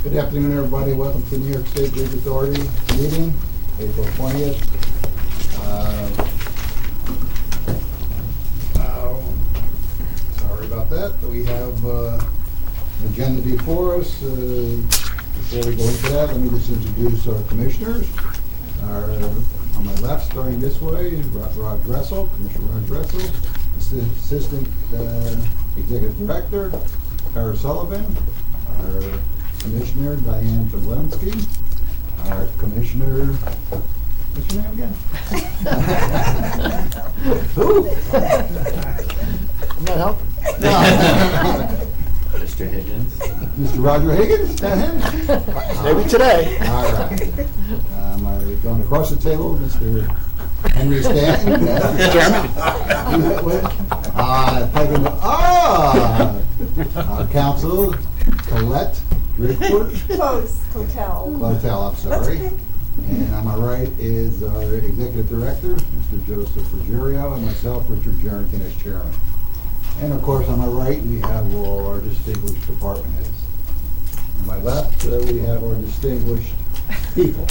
Good afternoon, everybody. Welcome to New York State Bridge Authority meeting, April 20th. Sorry about that. We have an agenda before us. Before we go into that, let me just introduce our commissioners. On my left, starting this way, Rod Dressel, Commissioner Rod Dressel, Assistant Executive Director, Tara Sullivan, our Commissioner, Diane Toblensky, our Commissioner, what's your name again? Who? That help? Mr. Higgins. Mr. Roger Higgins, is that him? Maybe today. All right. Going across the table, Mr. Henry Stanton. Our counsel, Colette Driftwood. Close, hotel. I'm sorry. And on my right is our Executive Director, Mr. Joseph Ruggiero, and myself, Richard Jerrington, as Chairman. And of course, on my right, we have all our distinguished department heads. On my left, we have our distinguished people.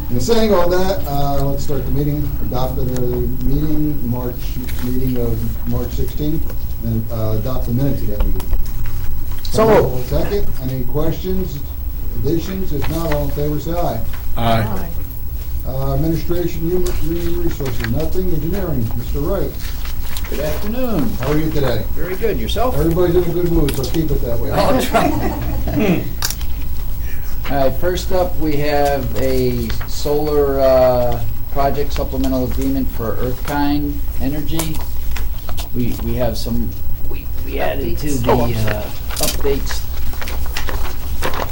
In saying all that, let's start the meeting. Adopt the meeting of March 16th, and adopt the minutes of that meeting. So Second. Any questions, additions? If not, all in favor, say aye. Aye. Administration, Human Resources, nothing. Engineering, Mr. Wright. Good afternoon. How are you today? Very good. Yourself? Everybody's in a good mood, so keep it that way. I'll try. All right, first up, we have a solar project supplemental agreement for Earthkind Energy. We have some, we added to the updates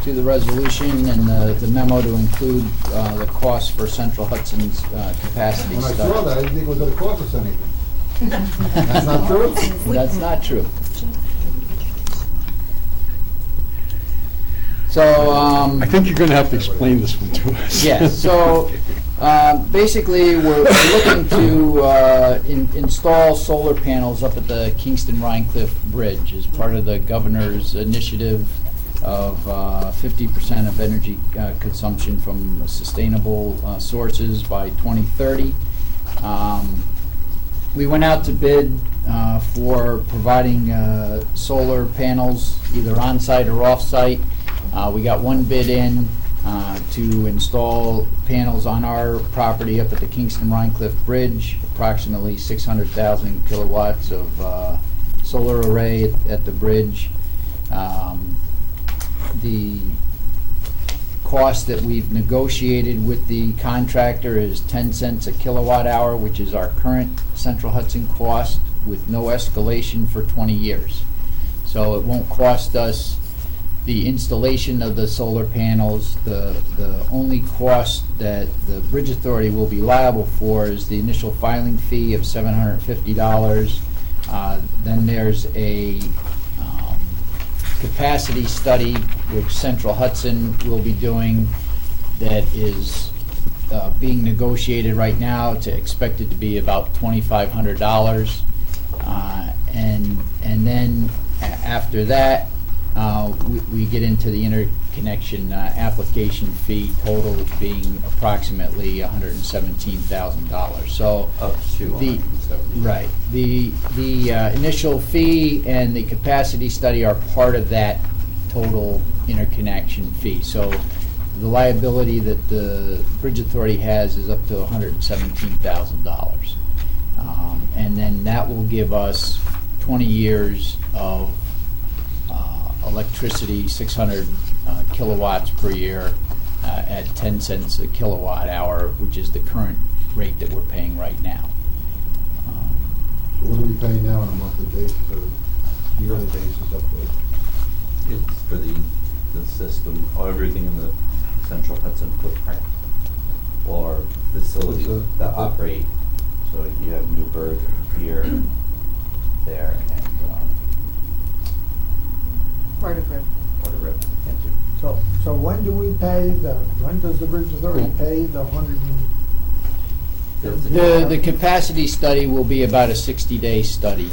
to the resolution and the memo to include the cost for Central Hudson's capacity When I study. saw that, I didn't think it was going to cost us anything. That's not true? That's not true. So, I think you're going to have to explain this one to us. yes, so basically we're looking to install solar panels up at the Kingston-Rhinecliff Bridge as part of the governor's initiative of 50% of energy consumption from sustainable sources by 2030. We went out to bid for providing solar panels either on-site or off-site. We got one bid in to install panels on our property up at the Kingston-Rhinecliff Bridge, approximately 600,000 kilowatts of solar array at the bridge. The cost that we've negotiated with the contractor is 10 cents a kilowatt hour, which is our current Central Hudson cost, with no escalation for 20 years. So it won't cost us the installation of the solar panels. The only cost that the Bridge Authority will be liable for is the initial filing fee of $750. Then there's a capacity study which Central Hudson will be doing that is being negotiated right now to expected to be about $2,500. And then after that, we get into the interconnection application fee, total being approximately $117,000. So Up to right, the initial fee and the capacity study are part of that total interconnection fee. So the liability that the Bridge Authority has is up to $117,000. And then that will give us 20 years of electricity, 600 kilowatts per year at 10 cents a kilowatt hour, which is the current rate that we're paying right now. So what are we paying now on a monthly basis or yearly basis up to? It's for the system, everything in the Central Hudson footprint, or facilities that operate. So you have Newburgh here, there, and Part of it. Water Rip. Thank you. So when do we pay when does the Bridge Authority pay the 100 and The capacity study will be about a 60-day study.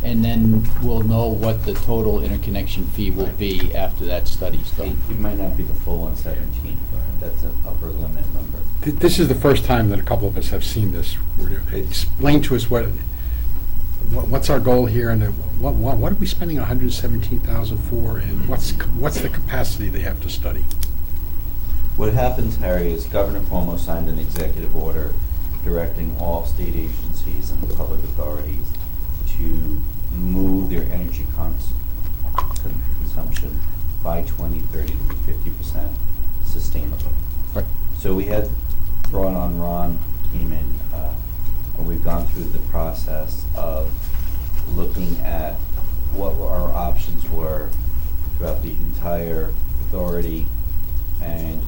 And then we'll know what the total interconnection fee will be after that study's It done. it might not be the full 117, that's an upper limit number. This is the first time that a couple of us have seen this. Explain to us what's our goal here, and what are we spending $117,000 for, and what's the capacity they have to study? What happens, Harry, is Governor Cuomo signed an executive order directing all state agencies and public authorities to move their energy consumption by 2030 to be 50% sustainable. Right. So we had Ron came in, and we've gone through the process of looking at what our options were throughout the entire authority, and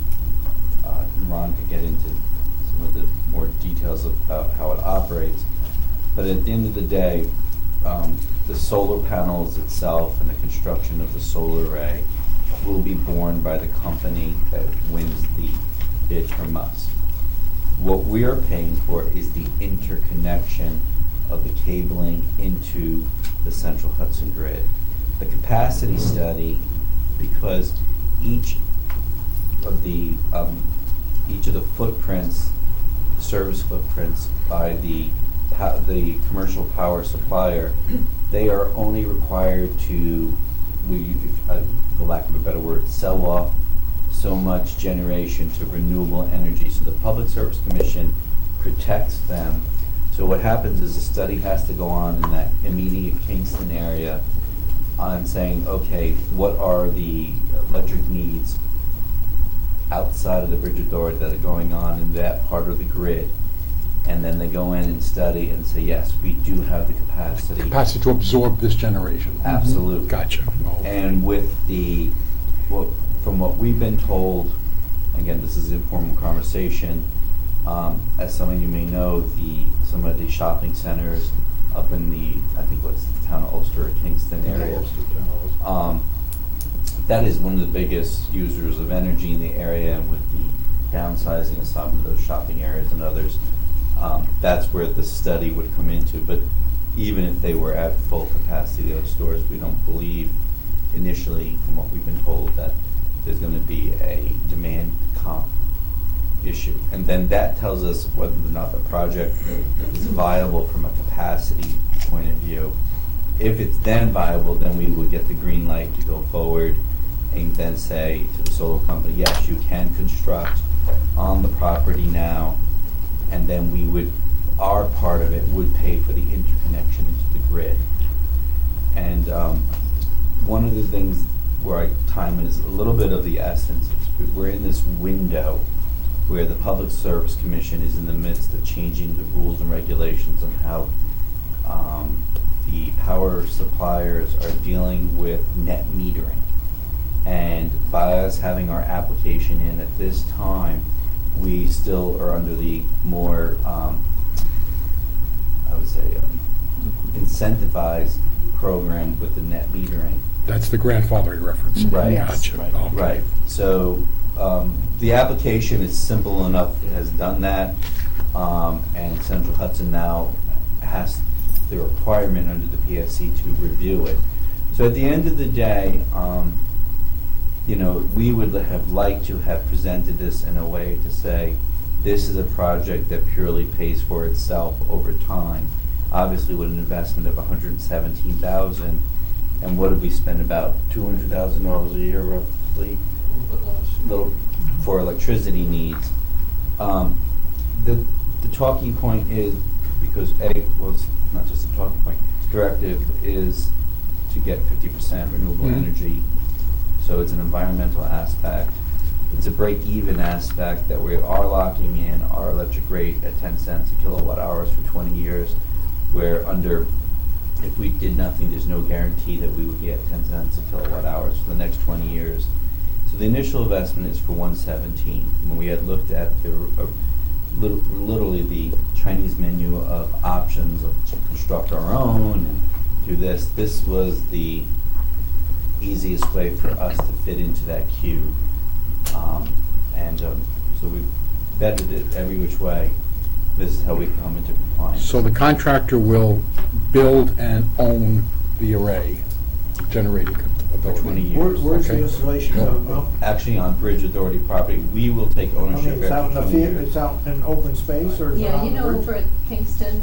Ron could get into some of the more details about how it operates. But at the end of the day, the solar panels itself and the construction of the solar array will be borne by the company that wins the bid from us. What we are paying for is the interconnection of the cabling into the Central Hudson grid. The capacity study, because each of the footprints, service footprints by the commercial power supplier, they are only required to, for lack of a better word, sell off so much generation to renewable energy. So the Public Service Commission protects them. So what happens is a study has to go on in that immediate Kingston area on saying, okay, what are the electric needs outside of the bridge authority that are going on in that part of the grid? And then they go in and study and say, yes, we do have the capacity. Capacity to absorb this generation. Absolutely. Gotcha. Oh. And with from what we've been told, again, this is informal conversation, as some of you may know, some of the shopping centers up in I think what's the town of Ulster or Kingston area, that is one of the biggest users of energy in the area, and with the downsizing of some of those shopping areas and others, that's where the study would come into. But even if they were at full capacity, those stores, we don't believe initially, from what we've been told, that there's going to be a demand comp issue. And then that tells us whether or not the project is viable from a capacity point of view. If it's then viable, then we would get the green light to go forward and then say to the solar company, yes, you can construct on the property now, and then our part of it would pay for the interconnection into the grid. And one of the things where time is a little bit of the essence is we're in this window where the Public Service Commission is in the midst of changing the rules and regulations on how the power suppliers are dealing with net metering. And by us having our application in at this time, we still are under the more, I would say, incentivized program with the net metering. That's the grandfathering reference. Right. Yes. Gotcha. Right. Okay. Right. So the application is simple enough, it has done that, and Central Hudson now has the requirement under the PSC to review it. So at the end of the day, we would have liked to have presented this in a way to say, this is a project that purely pays for itself over time. Obviously, with an investment of $117,000, and what did we spend, about $200,000 a year roughly? Little for electricity needs. The talking point is, because it's not just a talking point, directive is to get 50% renewable energy. So it's an environmental aspect. It's a break-even aspect that we are locking in our electric rate at 10 cents a kilowatt hours for 20 years, where if we did nothing, there's no guarantee that we would be at 10 cents a kilowatt hours for the next 20 years. So the initial investment is for 117. When we had looked at literally the Chinese menu of options to construct our own and do this was the easiest way for us to fit into that queue. So we've vetted it every which way. this is how we come into compliance. So the contractor will build and own the array generating ability. 20 years. Where's the Okay. installation gonna go? Actually, on Bridge Authority property, we will take I ownership mean, it's out in after the 20 field, years. it's out in open space, or is it Yeah, on you the know, bridge? over at Kingston,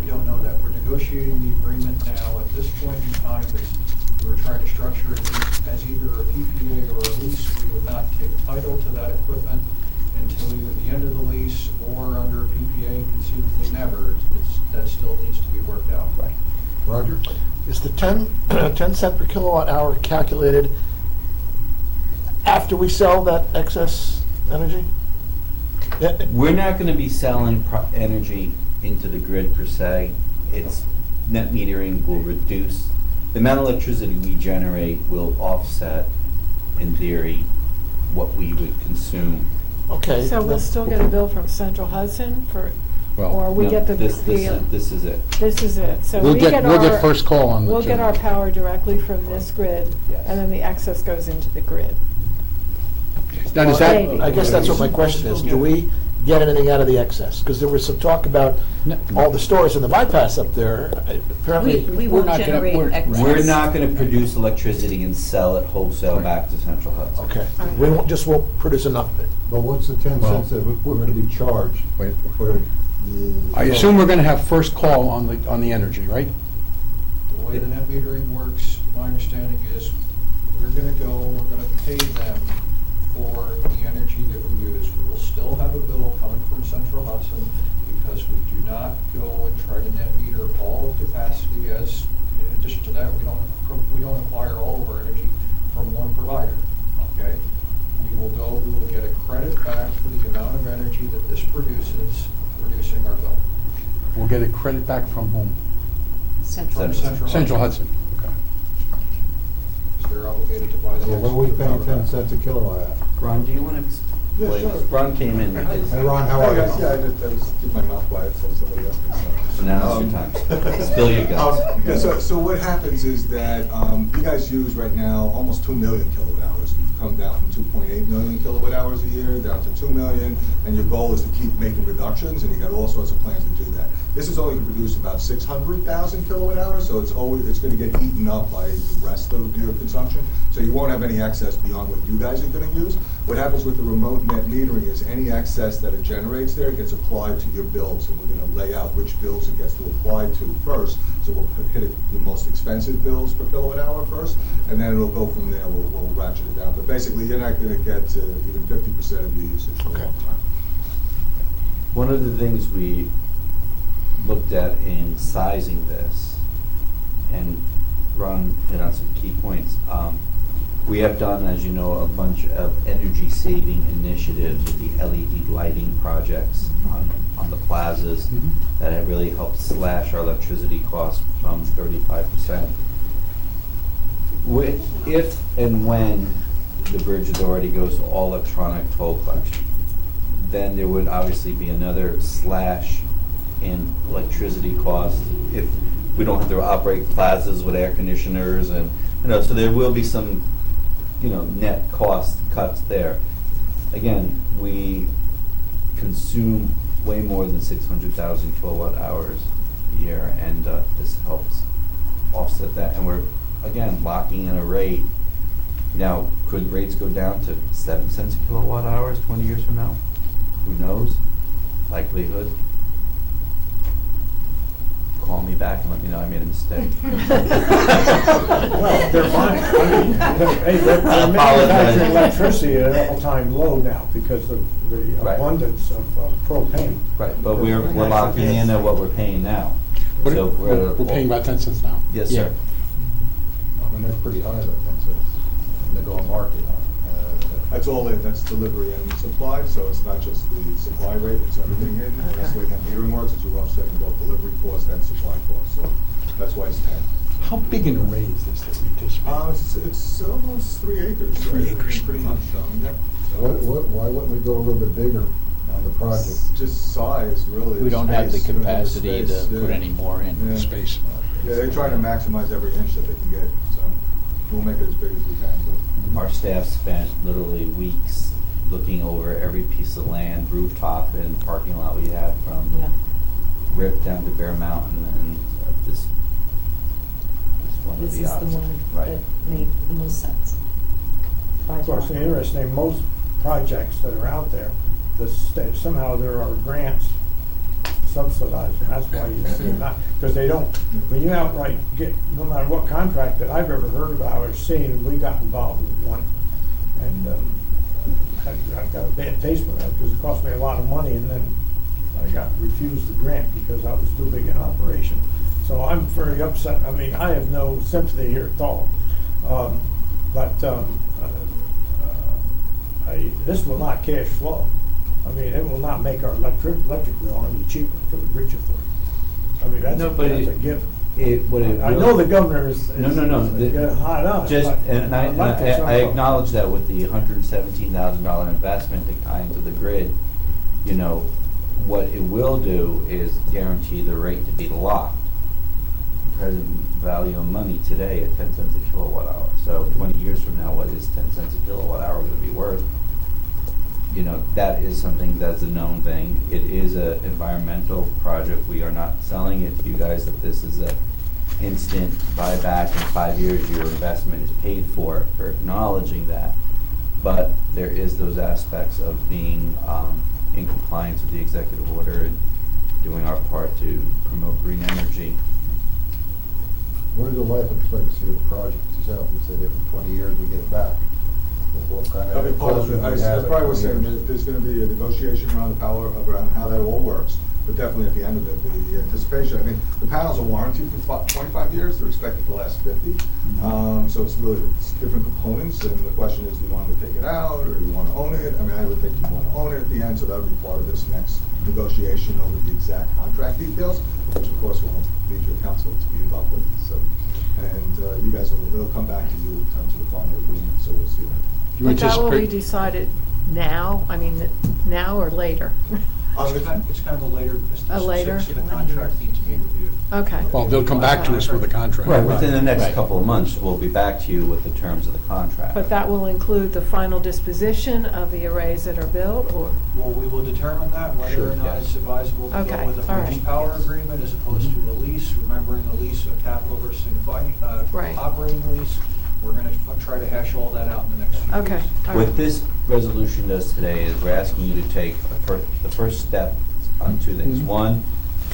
We don't know that. We're negotiating the agreement now. At this point in time, we're trying to structure it as either a PPA or a lease. We would not take title to that equipment until either the end of the lease or under a PPA, conceivably never. That still needs to be worked out. Right. Roger? Is the 10 cent per kilowatt hour calculated after we sell that excess energy? Yeah, We're not going to be selling energy into the grid per se. It's net metering will reduce, the amount of electricity we generate will offset, in theory, what we would consume. Okay. So we'll still get a bill from Central Hudson for, Well, or we No, get the, This is it. this is it. So We'll we get, get we'll get our, first call on the we'll get our generator. power directly from this grid, Yes. and then the excess goes into the grid. Now, does that, Maybe. I guess that's what my question is. Do we get anything out of the excess? Because there was some talk about No. all the stores in the bypass up there. Apparently, we We're won't not gonna- generate we're- excess. We're not going to produce electricity and sell it wholesale back to Central Hudson. okay, we won't, just won't produce enough of it. But what's the 10 Well- cents that we're going to be charged Wait. for the... I assume we're gonna have first call on the energy, right? The way the net metering works, my understanding is we're going to pay them for the energy that we use. We will still have a bill coming from Central Hudson because we do not go and try to net meter all of capacity. As in addition to that, we don't acquire all of our energy from one provider. Okay, we will get a credit back for the amount of energy that this produces, reducing our bill. We'll get a credit back from whom? Central. Central Hudson. Okay. Because they're obligated to buy the. So what are we excess paying power 10 back. cents a kilowatt at? Ron, do you want to explain? Yeah, sure. Ron came in. Hey, Ron, how are you? Yeah, I just keep my mouth quiet so somebody else can say. So now's your time. Spill your guts. Yeah, so what happens is that you guys use right now almost 2 million kilowatt hours. We've come down from 2.8 million kilowatt hours a year down to 2 million, and your goal is to keep making reductions, and you got all sorts of plans to do that. This is only going to produce about 600,000 kilowatt hours, so it's going to get eaten up by the rest of your consumption. So you won't have any excess beyond what you guys are going to use. What happens with the remote net metering is any excess that it generates there gets applied to your bills, and we're going to lay out which bills it gets to apply to first. So we'll hit it, the most expensive bills per kilowatt hour first, and then it'll go from there. We'll ratchet it down. But basically, you're not going to get to even 50% of your usage for a long time. One of the things we looked at in sizing this, and Ron hit on some key points, we have done, as you know, a bunch of energy saving initiatives with the LED lighting projects on the plazas that have really helped slash our electricity costs from 35%. If and when the Bridge Authority goes to all electronic toll collection, then there would obviously be another slash in electricity costs if we don't have to operate plazas with air conditioners, and so there will be some net cost cuts there. Again, we consume way more than 600,000 kilowatt hours a year, and this helps offset that, and we're again locking in a rate. Now, could rates go down to 7 cents a kilowatt hour 20 years from now? Who knows? Likelihood. Call me back and let me know I made a mistake. Well, they're fine. I mean, hey, they're manufacturing electricity at an all-time low now because of the Right. abundance of propane. Right, but we're locking in at what we're paying now. What So are- we're We're paying about 10 cents now. Yes, Yeah. sir. I mean, that's pretty high, though, 10 cents in the going market. That's all in, that's delivery and supply, so it's not just the supply rate, it's everything in. And that's the way net metering works, is you're offsetting both delivery costs and supply costs, so that's why it's 10. How big an array is this that we anticipate? It's almost 3 acres. 3 right? acres. Pretty much, yeah. Why wouldn't we go a little bit bigger on the project? It's just size, really. We don't have the Space, you don't have the capacity space, to put yeah. any more in. Yeah. Space. Yeah, they're trying to maximize every inch that they can get, so we'll make it as big as we can, but. Our staff spent literally weeks looking over every piece of land, rooftop and parking lot we have from Yeah. Rip down to Bear Mountain, and this one of This the is the options. one Right. that made the most sense. By Of course, far. the interesting, most projects that are out there, somehow there are grants subsidized, and that's why you see them not, because they don't, when you outright get, no matter what contract that I've ever heard about or seen, we got involved with one. And I got a bad taste with that, because it cost me a lot of money, and then I got refused the grant because I was too big an operation. So I'm very upset. I mean, I have no sympathy here at all. This will not cash flow. I mean, it will not make our electric bill any cheaper for the bridge authority. I mean, that's No, but a it- given. What it I really- know the governor is No. getting hot on it, Just, but and I'd like to I somehow- acknowledge that with the $117,000 investment to tie into the grid, you know, what it will do is guarantee the rate to be locked. Present value of money today at 10 cents a kilowatt hour. So 20 years from now, what is 10 cents a kilowatt hour going to be worth? You know, that is something that's a known thing. It is an environmental project. We are not selling it to you guys that this is a instant buyback in 5 years, your investment is paid for acknowledging that. But there is those aspects of being in compliance with the executive order and doing our part to promote green energy. What is the life expectancy of the project itself? You said every 20 years we get it back. What kind I mean, of Paul, equipment I we have was at probably 20 saying years? that there's gonna be a negotiation around around how that all works, but definitely at the end of it, the anticipation, I mean, the panels are warranted for 25 years, they're expected to last 50. So it's really, it's different components, and the question is, do you want to take it out, or do you want to own it? I mean, I would think you want to own it at the end, so that'll be part of this next negotiation over the exact contract details, which of course will lead your council to be involved with, so. And you guys will come back to you in terms of the final agreement, so we'll see that. You But that will be anticipate, decided now, I mean, now or later? It's kind of a later, A later? so the contract needs to be reviewed. Okay. well, they'll come back to us with a contract. Right, within the next Right. couple of months, we'll be back to you with the terms of the contract. But that will include the final disposition of the arrays that are built, or? Well, we will determine that, whether Sure, or not yes. it's advisable to Okay, go with a all purchase right. power agreement as opposed to a lease, remembering the lease, a capital versus Right. operating lease. We're gonna try to hash all that out in the next few weeks. Okay, all What right. this resolution does today is we're asking you to take the first step on two things. One,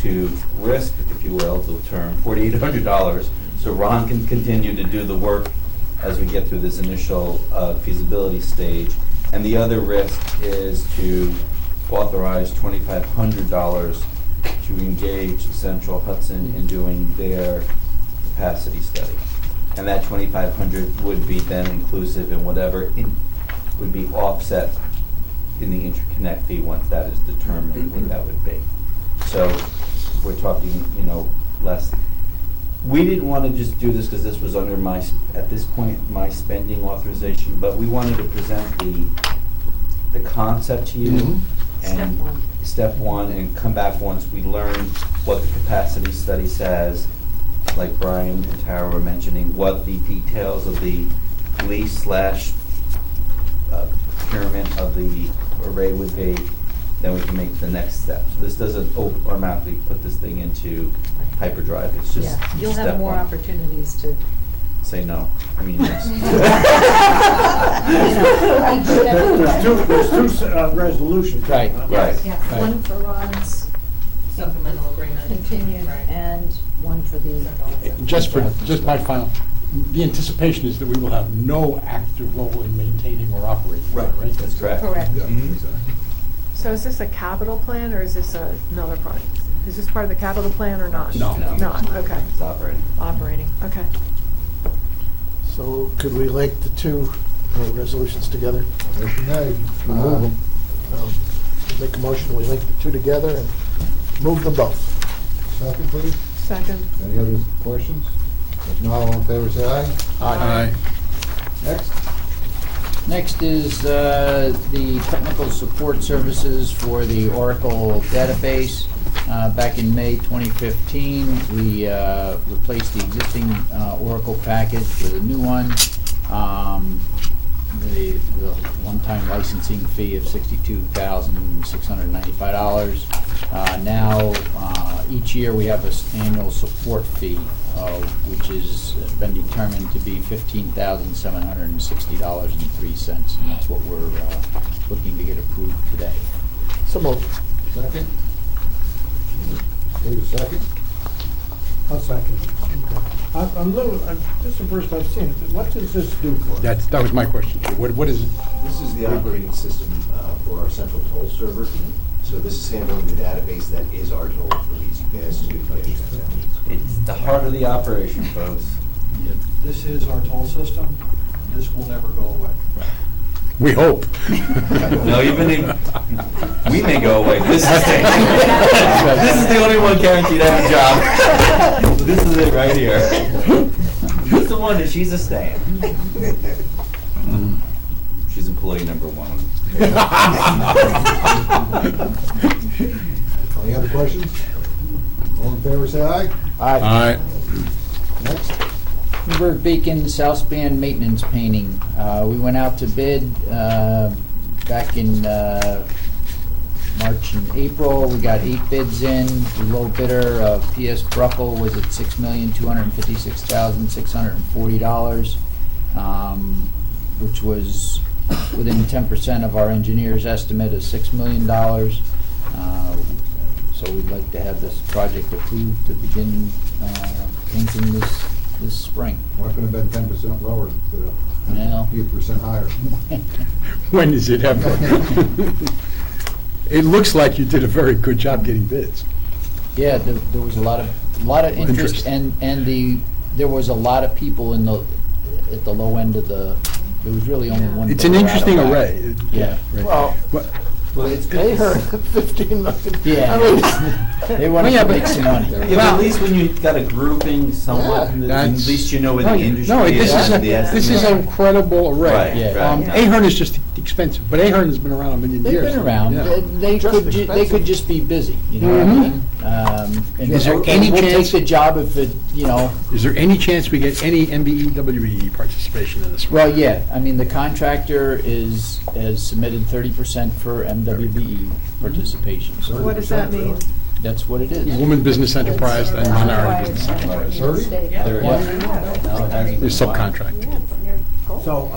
to risk, if you will, the term $4,800, so Ron can continue to do the work as we get through this initial feasibility stage. And the other risk is to authorize $2,500 to engage Central Hudson in doing their capacity study. And that 2,500 would be then inclusive in whatever would be offset in the interconnect fee once that is determined what that would be. So we're talking, you know, less. We didn't want to just do this because this was under my, at this point, my spending authorization, but we wanted to present the concept to you. Step And one. step one, and come back once we learn what the capacity study says, like Brian and Tara were mentioning, what the details of the lease slash procurement of the array would be, then we can make the next step. So this doesn't automatically put this thing into hyperdrive, it's just Yeah, you'll step have more one. opportunities to. Say no, I mean yes. There's two resolutions. Right. Right. Yeah, Right. one for Ron's Supplemental agreement. continued Right. and one for the. Just my final, the anticipation is that we will have no active role in maintaining or operating, right? That's correct. Correct. Yeah, Mhm. exactly. So is this a capital plan, or is this another project? Is this part of the capital plan or not? No. No. Not, okay. It's operating. Operating, okay. So could we link the two resolutions together? Motion made. Remove them. Make a motion, we link the two together and move them both. Second, please. Second. Any other questions? If not, all in favor, say aye. Aye. Next. Next is the technical support services for the Oracle database. Back in May 2015, we replaced the existing Oracle package with a new one. the one-time licensing fee of $62,695. Now, each year we have this annual support fee, which has been determined to be $15,760.03, and that's what we're looking to get approved today. So moved. Second? Wait a second. I'll second it. I'm this is the first I've seen it. What does this do for us? That was my question. What is it? This is the operating system for our central toll server. So this is handling the database that is our toll from EasyPass to cash transactions. It's the heart of the operation, folks. This is our toll system. This will never go away. We hope. No, even if, we may go away. This is this is the only one guaranteed to have a job. This is it right here. This is the one that she's a staying. She's employee number 1. Any other questions? All in favor, say aye. All right. Next. Newburgh Beacon South Span maintenance painting. We went out to bid back in March and April. We got 8 bids in. The low bidder, P.S. Bruckle, was at $6,256,640, which was within 10% of our engineer's estimate of $6 million. So we'd like to have this project approved to begin painting this spring. Why couldn't have been 10% lower instead of Well. a few percent higher? When does it ever? It looks like you did a very good job getting bids. Yeah, there was a lot of interest, and there was a lot of people at the low end of the. There was really only one. It's an bidder out of interesting that. array. Yeah. Right. Well, Well, it's good. they heard 15 million. Yeah. I mean, They wanted Well, yeah, to make but- some money. Yeah, but at least when you've got a grouping somewhat, at That's- least you know where the industry No, is. this is an incredible array. Right, Yeah. right. Ahern is just expensive, but Ahern has been around a million They've years. been around. Yeah. They Just could expensive. just be busy. You know what I Mhm. mean? And Is there okay, any we'll chance- take the job if it, you know. Is there any chance we get any MBEWE participation in this? Well, yeah. I mean, the contractor has submitted 30% for MWBE participation. So What does that mean? that's what it is. Woman Business Enterprise and Minority Business Enterprise. 30? There it is. No, it hasn't They're been a while. subcontract. So,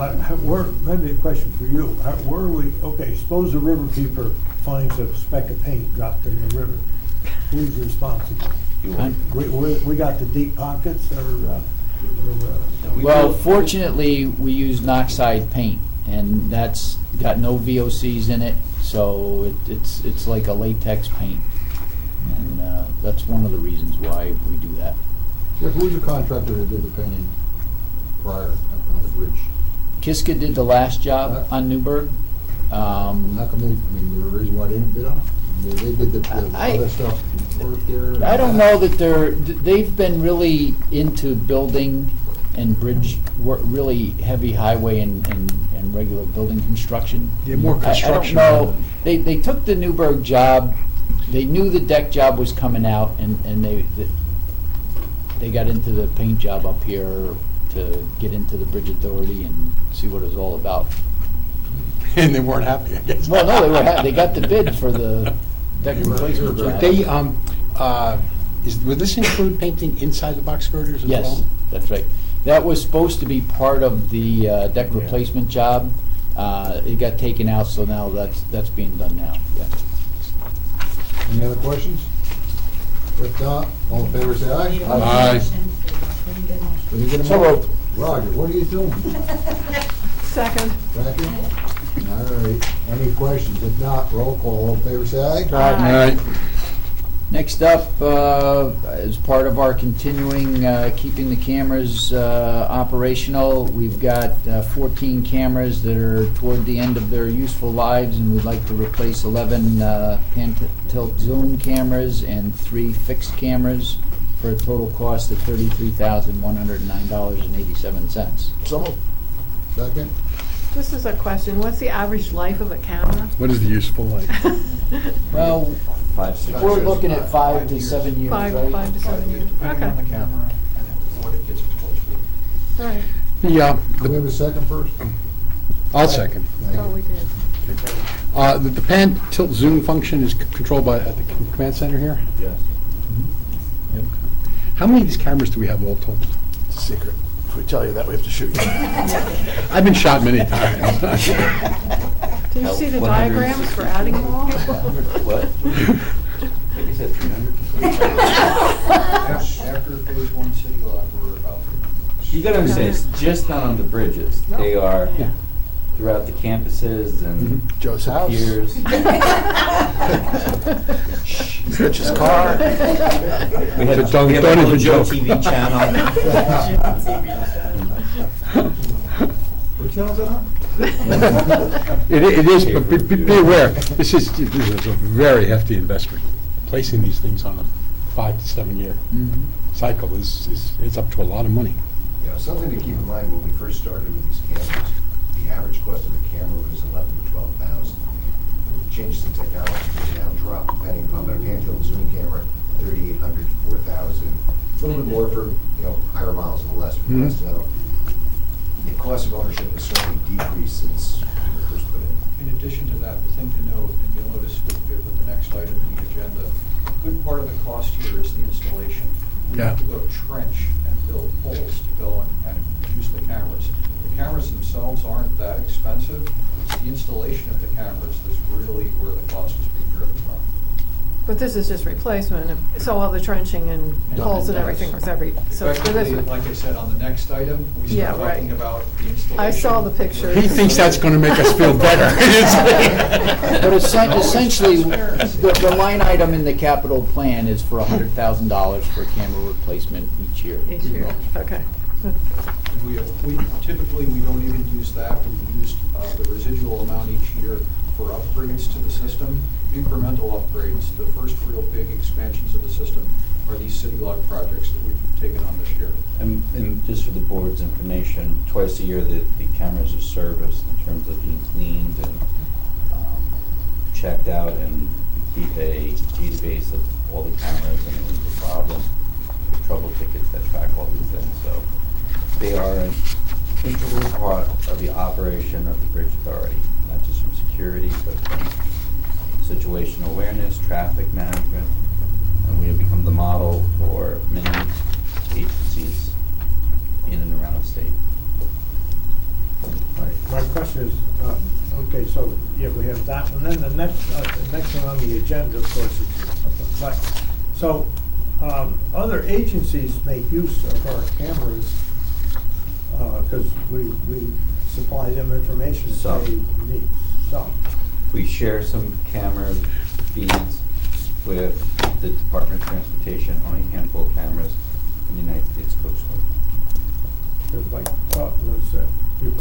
maybe a question for you. Where are we, okay, suppose the river keeper finds a speck of paint dropped in the river. Who's responsible? You want- We got the deep pockets or we Well, do- fortunately, we use Noxide paint, and that's got no VOCs in it, so it's like a latex paint. And that's one of the reasons why we do that. Jeff, who was the contractor that did the painting prior on the bridge? Kiska did the last job on Newburgh. How come they, I mean, there a reason why they didn't bid on it? They did the other stuff work there? I don't know that they've been really into building and bridge work, really heavy highway and regular building construction. Yeah, more construction. I don't know. They took the Newburgh job, they knew the deck job was coming out, and they got into the paint job up here to get into the bridge authority and see what it was all about. And they weren't happy, I guess. Well, no, they got the bid for the deck replacement job. They, will this include painting inside the box girders as well? Yes, that's right. That was supposed to be part of the deck replacement job. It got taken out, so now that's being done now, yeah. Any other questions? If not, all in favor, say aye. Aye. Will you get a So motion? moved. Roger, what are you doing? Second. Second? All right, any questions? If not, roll call, all in favor, say aye. All right. Next up, as part of our continuing keeping the cameras operational, we've got 14 cameras that are toward the end of their useful lives, and we'd like to replace 11 pan-tilt zoom cameras and 3 fixed cameras for a total cost of $33,109.87. So moved. Second? This is a question. What's the average life of a camera? What is the useful life? Well, 5, 6 we're years. looking at 5 to 7 years, right? 5 to 7 years. Depending on the Okay. camera and what it gets exposed to. All right. The, Do we have a second first? I'll second. Oh, we did. The pan tilt zoom function is controlled by, at the command center here? Yes. How many of these cameras do we have all told? It's a secret. If we tell you that, we have to shoot you. I've been shot many times. Do you see the 100. diagrams for adding them all? What? Maybe you said 300? After phase one city lot, we're about. You gotta understand, it's just not on the bridges. They are Yeah. throughout the campuses and Joe's house. piers. Rich's car. We have Don't a little even Joe joke. TV channel. What channel is that on? It is, but be aware, this is a very hefty investment. Placing these things on a 5 to 7 year cycle it's up to a lot of money. You know, something to keep in mind when we first started with these cameras, the average cost of a camera was 11 to 12,000. We've changed the technology, it's now dropped depending upon our pan tilt zoom camera, 3,800 to 4,000. A little bit more for, you know, higher miles and less for less metal. The cost of ownership has certainly decreased since we were first put in. In addition to that, the thing to note, and you'll notice with the next item in the agenda, a good part of the cost here is the installation. We have to go trench and build poles to go and use the cameras. The cameras themselves aren't that expensive. It's the installation of the cameras that's really where the cost is being driven from. But this is just replacement, so all the trenching and holes and everything was so for Effectively, this. like I said, on the next item, we Yeah, start talking right. about the installation. I saw the pictures. He thinks that's going to make us feel better. But essentially, the line item in the capital plan is for $100,000 for camera replacement each year. Each year, okay. We typically, we don't even use that. We used the residual amount each year for upgrades to the system, incremental upgrades. The first real big expansions of the system are these city log projects that we've taken on this year. And just for the board's information, twice a year the cameras are serviced in terms of being cleaned and checked out, and we keep a database of all the cameras and any problem, trouble tickets that track all these things. So they are an integral part of the operation of the Bridge Authority, not just from security, but from situational awareness, traffic management, and we have become the model for many agencies in and around the state. Right. My question is, okay, so, yeah, we have that, and then the next one on the agenda, of course, is something like, so, other agencies make use of our cameras, because we supply them information that they need, so. We share some camera feeds with the Department of Transportation, only a handful of cameras in the United States Coast Guard. Because like, was that if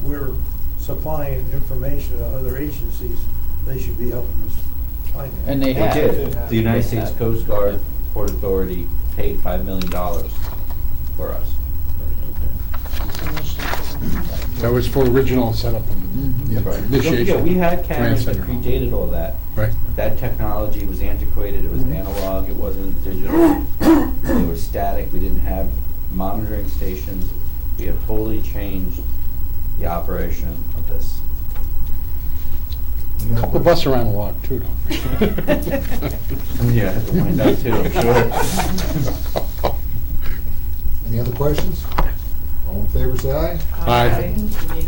we're supplying information to other agencies, they should be helping us find it. And they They have. did. The United States Coast Guard Port Authority paid $5 million for us. That was for original setup and Mhm. Don't initiation. forget, we had cameras that Command predated all that. Right. That technology was antiquated, it was analog, it wasn't digital, it was static, we didn't have monitoring stations. We have totally changed the operation of this. A couple of us are analog too, don't we? Yeah, I have to find out too, I'm sure. Any other questions? All in favor, say aye. Aye. We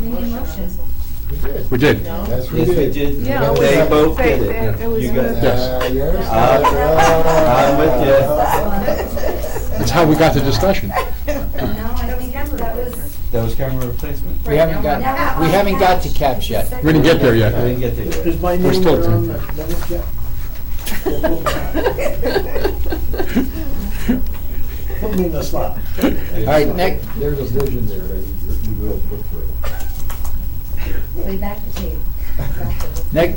did. We did. Yes, we Yes, we did. did. Yeah, They both they- did it. it was You got moved. that. Yes. I'm with That's how we got the discussion. That was camera replacement. We haven't got to caps yet. We didn't get there I yet. didn't get there yet. Is my We're name still there on too. the minutes yet? Put me in the slot. All right, next, There's a vision there that you will look through. Way back to tape.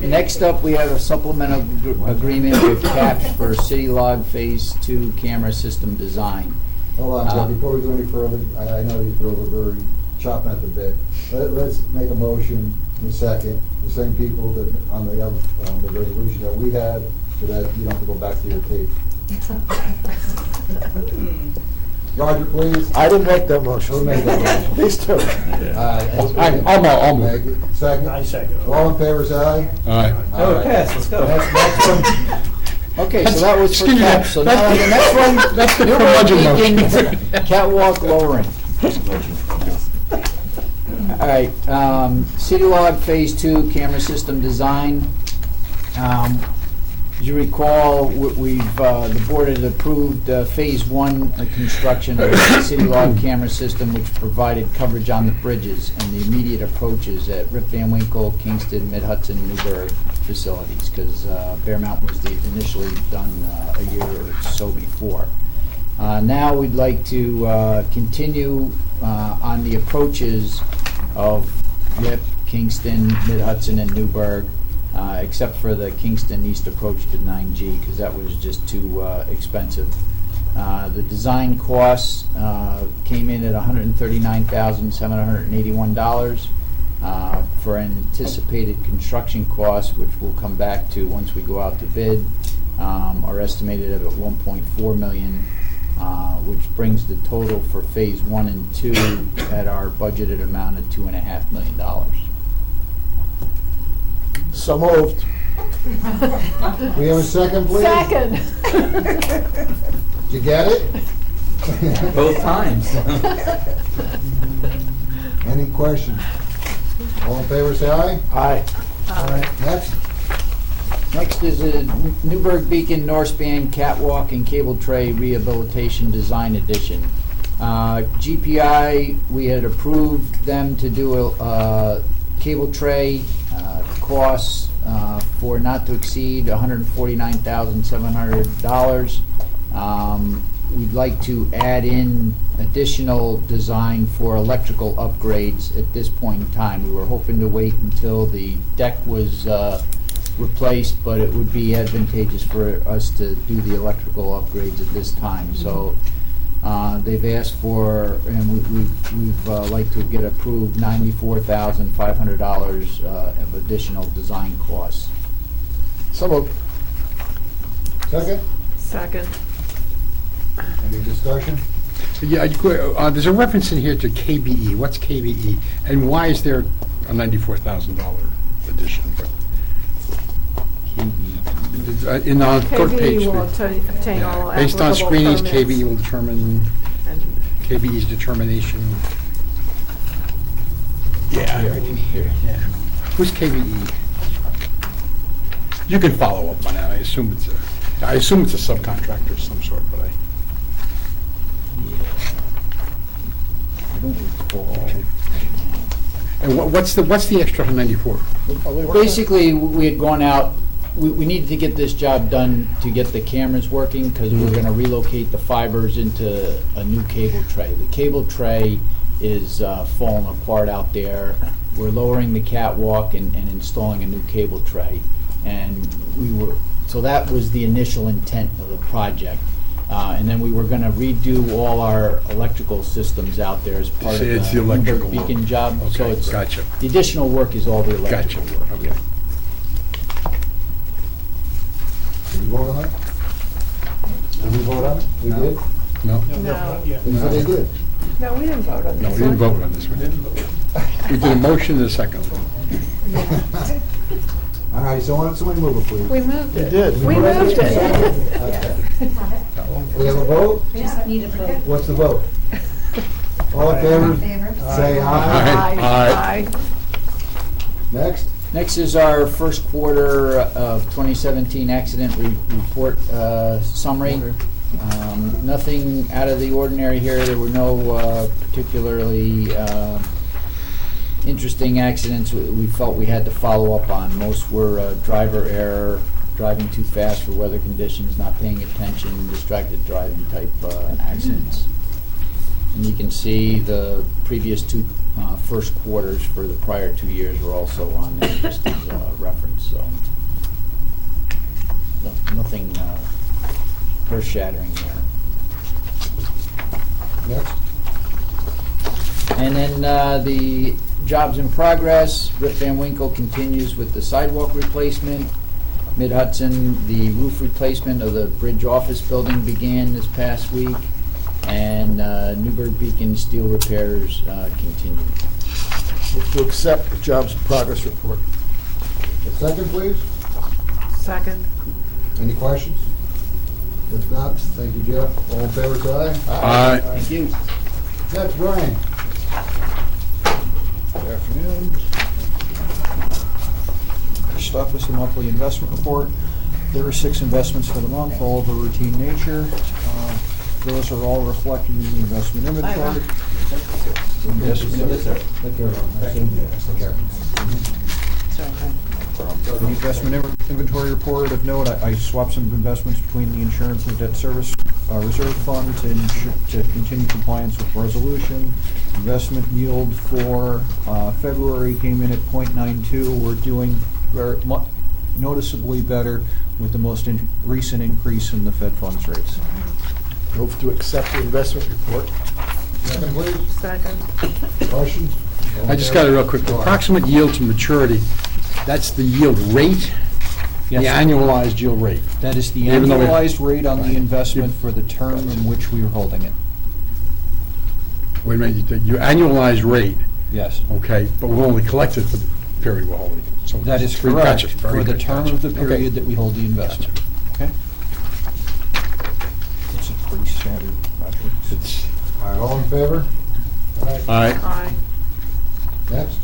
next up, we have a supplemental agreement with caps for City Log Phase 2 camera system design. Hold on, Joe, before we go any further, I know these girls are very chopping at the bit. Let's make a motion in a second, the same people that on the resolution that we had, so that you don't have to go back to your tape. Roger, please. I didn't make that Who motion. made that motion? These two. I'll move. Meg, second. I second. All in favor, say aye. All right. Oh, pass, let's go. Next one. Okay, so that was for Excuse me, cap, so now the next one. That's the Newburgh curmudgeon Beacon motion. Catwalk lowering. All right, City Log Phase 2 camera system design. As you recall, the board had approved Phase 1 construction of the City Log camera system, which provided coverage on the bridges and the immediate approaches at Rip Van Winkle, Kingston, Mid-Hudson, Newburgh facilities, because Bear Mountain was initially done a year or so before. Now we'd like to continue on the approaches of Rip, Kingston, Mid-Hudson, and Newburgh, except for the Kingston East approach to 9G, because that was just too expensive. The design costs came in at $139,781 for an anticipated construction cost, which we'll come back to once we go out to bid, are estimated at $1.4 million. Which brings the total for Phase 1 and 2 at our budgeted amount of $2.5 million. So moved. We have a second, please? Second. Did you get it? Both times. Any questions? All in favor, say aye. Aye. Next. Next is a Newburgh Beacon Northspan Catwalk and Cable Tray Rehabilitation Design Edition. GPI, we had approved them to do a cable tray costs for not to exceed $149,700. We'd like to add in additional design for electrical upgrades at this point in time. We were hoping to wait until the deck was replaced, but it would be advantageous for us to do the electrical upgrades at this time. So they've asked for, and we've like to get approved $94,500 of additional design costs. So moved. Second. Second. Any discussion? Yeah, there's a reference in here to KBE. What's KBE? And why is there a $94,000 addition? In the third page. KBE will obtain all Based on applicable screenings, permits. KBE will determine And KBE's determination. Yeah. Yeah. Who's KBE? You can follow up on that. I assume it's a subcontractor of some sort, but I don't recall. And what's the extra 94? Basically, we had gone out, we needed to get this job done to get the cameras working, because we were going to relocate the fibers into a new cable tray. The cable tray is falling apart out there. We're lowering the catwalk and installing a new cable tray. And so that was the initial intent of the project. And then we were going to redo all our electrical systems out there as part of the It's the electrical Newburgh Beacon work. job. So Okay, it's, gotcha. the additional work is all the Gotcha, electrical work. okay. Did we vote on it? Did we vote on it? We No. did? No? No, yeah. They said they did. No, we didn't vote on this No, one. we didn't vote on this one. We did a motion and a second. All right, so why don't somebody move it, please? We moved it. You did. We moved it. Okay. We have a vote? We just need a vote. What's the vote? All in All in favor? favor? Say aye. Aye. Next. Next is our first quarter of 2017 accident report summary. Nothing out of the ordinary here. There were no particularly interesting accidents we felt we had to follow up on. Most were driver error, driving too fast for weather conditions, not paying attention, distracted driving type accidents. And you can see the previous two first quarters for the prior 2 years were also on there, just as a reference. So nothing earth-shattering there. Next. And then the jobs in progress. Rip Van Winkle continues with the sidewalk replacement. Mid-Hudson, the roof replacement of the bridge office building began this past week. and Newburgh Beacon steel repairs continue. Move to accept the jobs progress report. A second, please. Second. Any questions? If not, thank you, Jeff. All in favor, say aye. Aye. Thank you. Next, Brian. Good afternoon. First up is the monthly investment report. There are 6 investments for the month, all of a routine nature. Those are all reflected in the investment inventory. The investment inventory report of note, I swapped some investments between the insurance and debt service reserve fund to continue compliance with resolution. Investment yield for February came in at 0.92. We're doing noticeably better with the most recent increase in the Fed funds rates. Move to accept the investment report. Second, please. Second. Questions? All in I just favor? got it real quick. The approximate yield to maturity, that's the yield rate? The Yes. annualized yield rate? That is the Even though we- annualized rate on the investment for the term in which we are holding it. Wait a minute, your annualized rate, Yes. okay, but we'll only collect it for the period we're holding it. So That is it's three- correct, gotcha, very for the good, term gotcha. of the Okay. period that we hold the investment. Okay? It's a pretty standard metric. It's, All right, all in favor? aye. Aye. Next.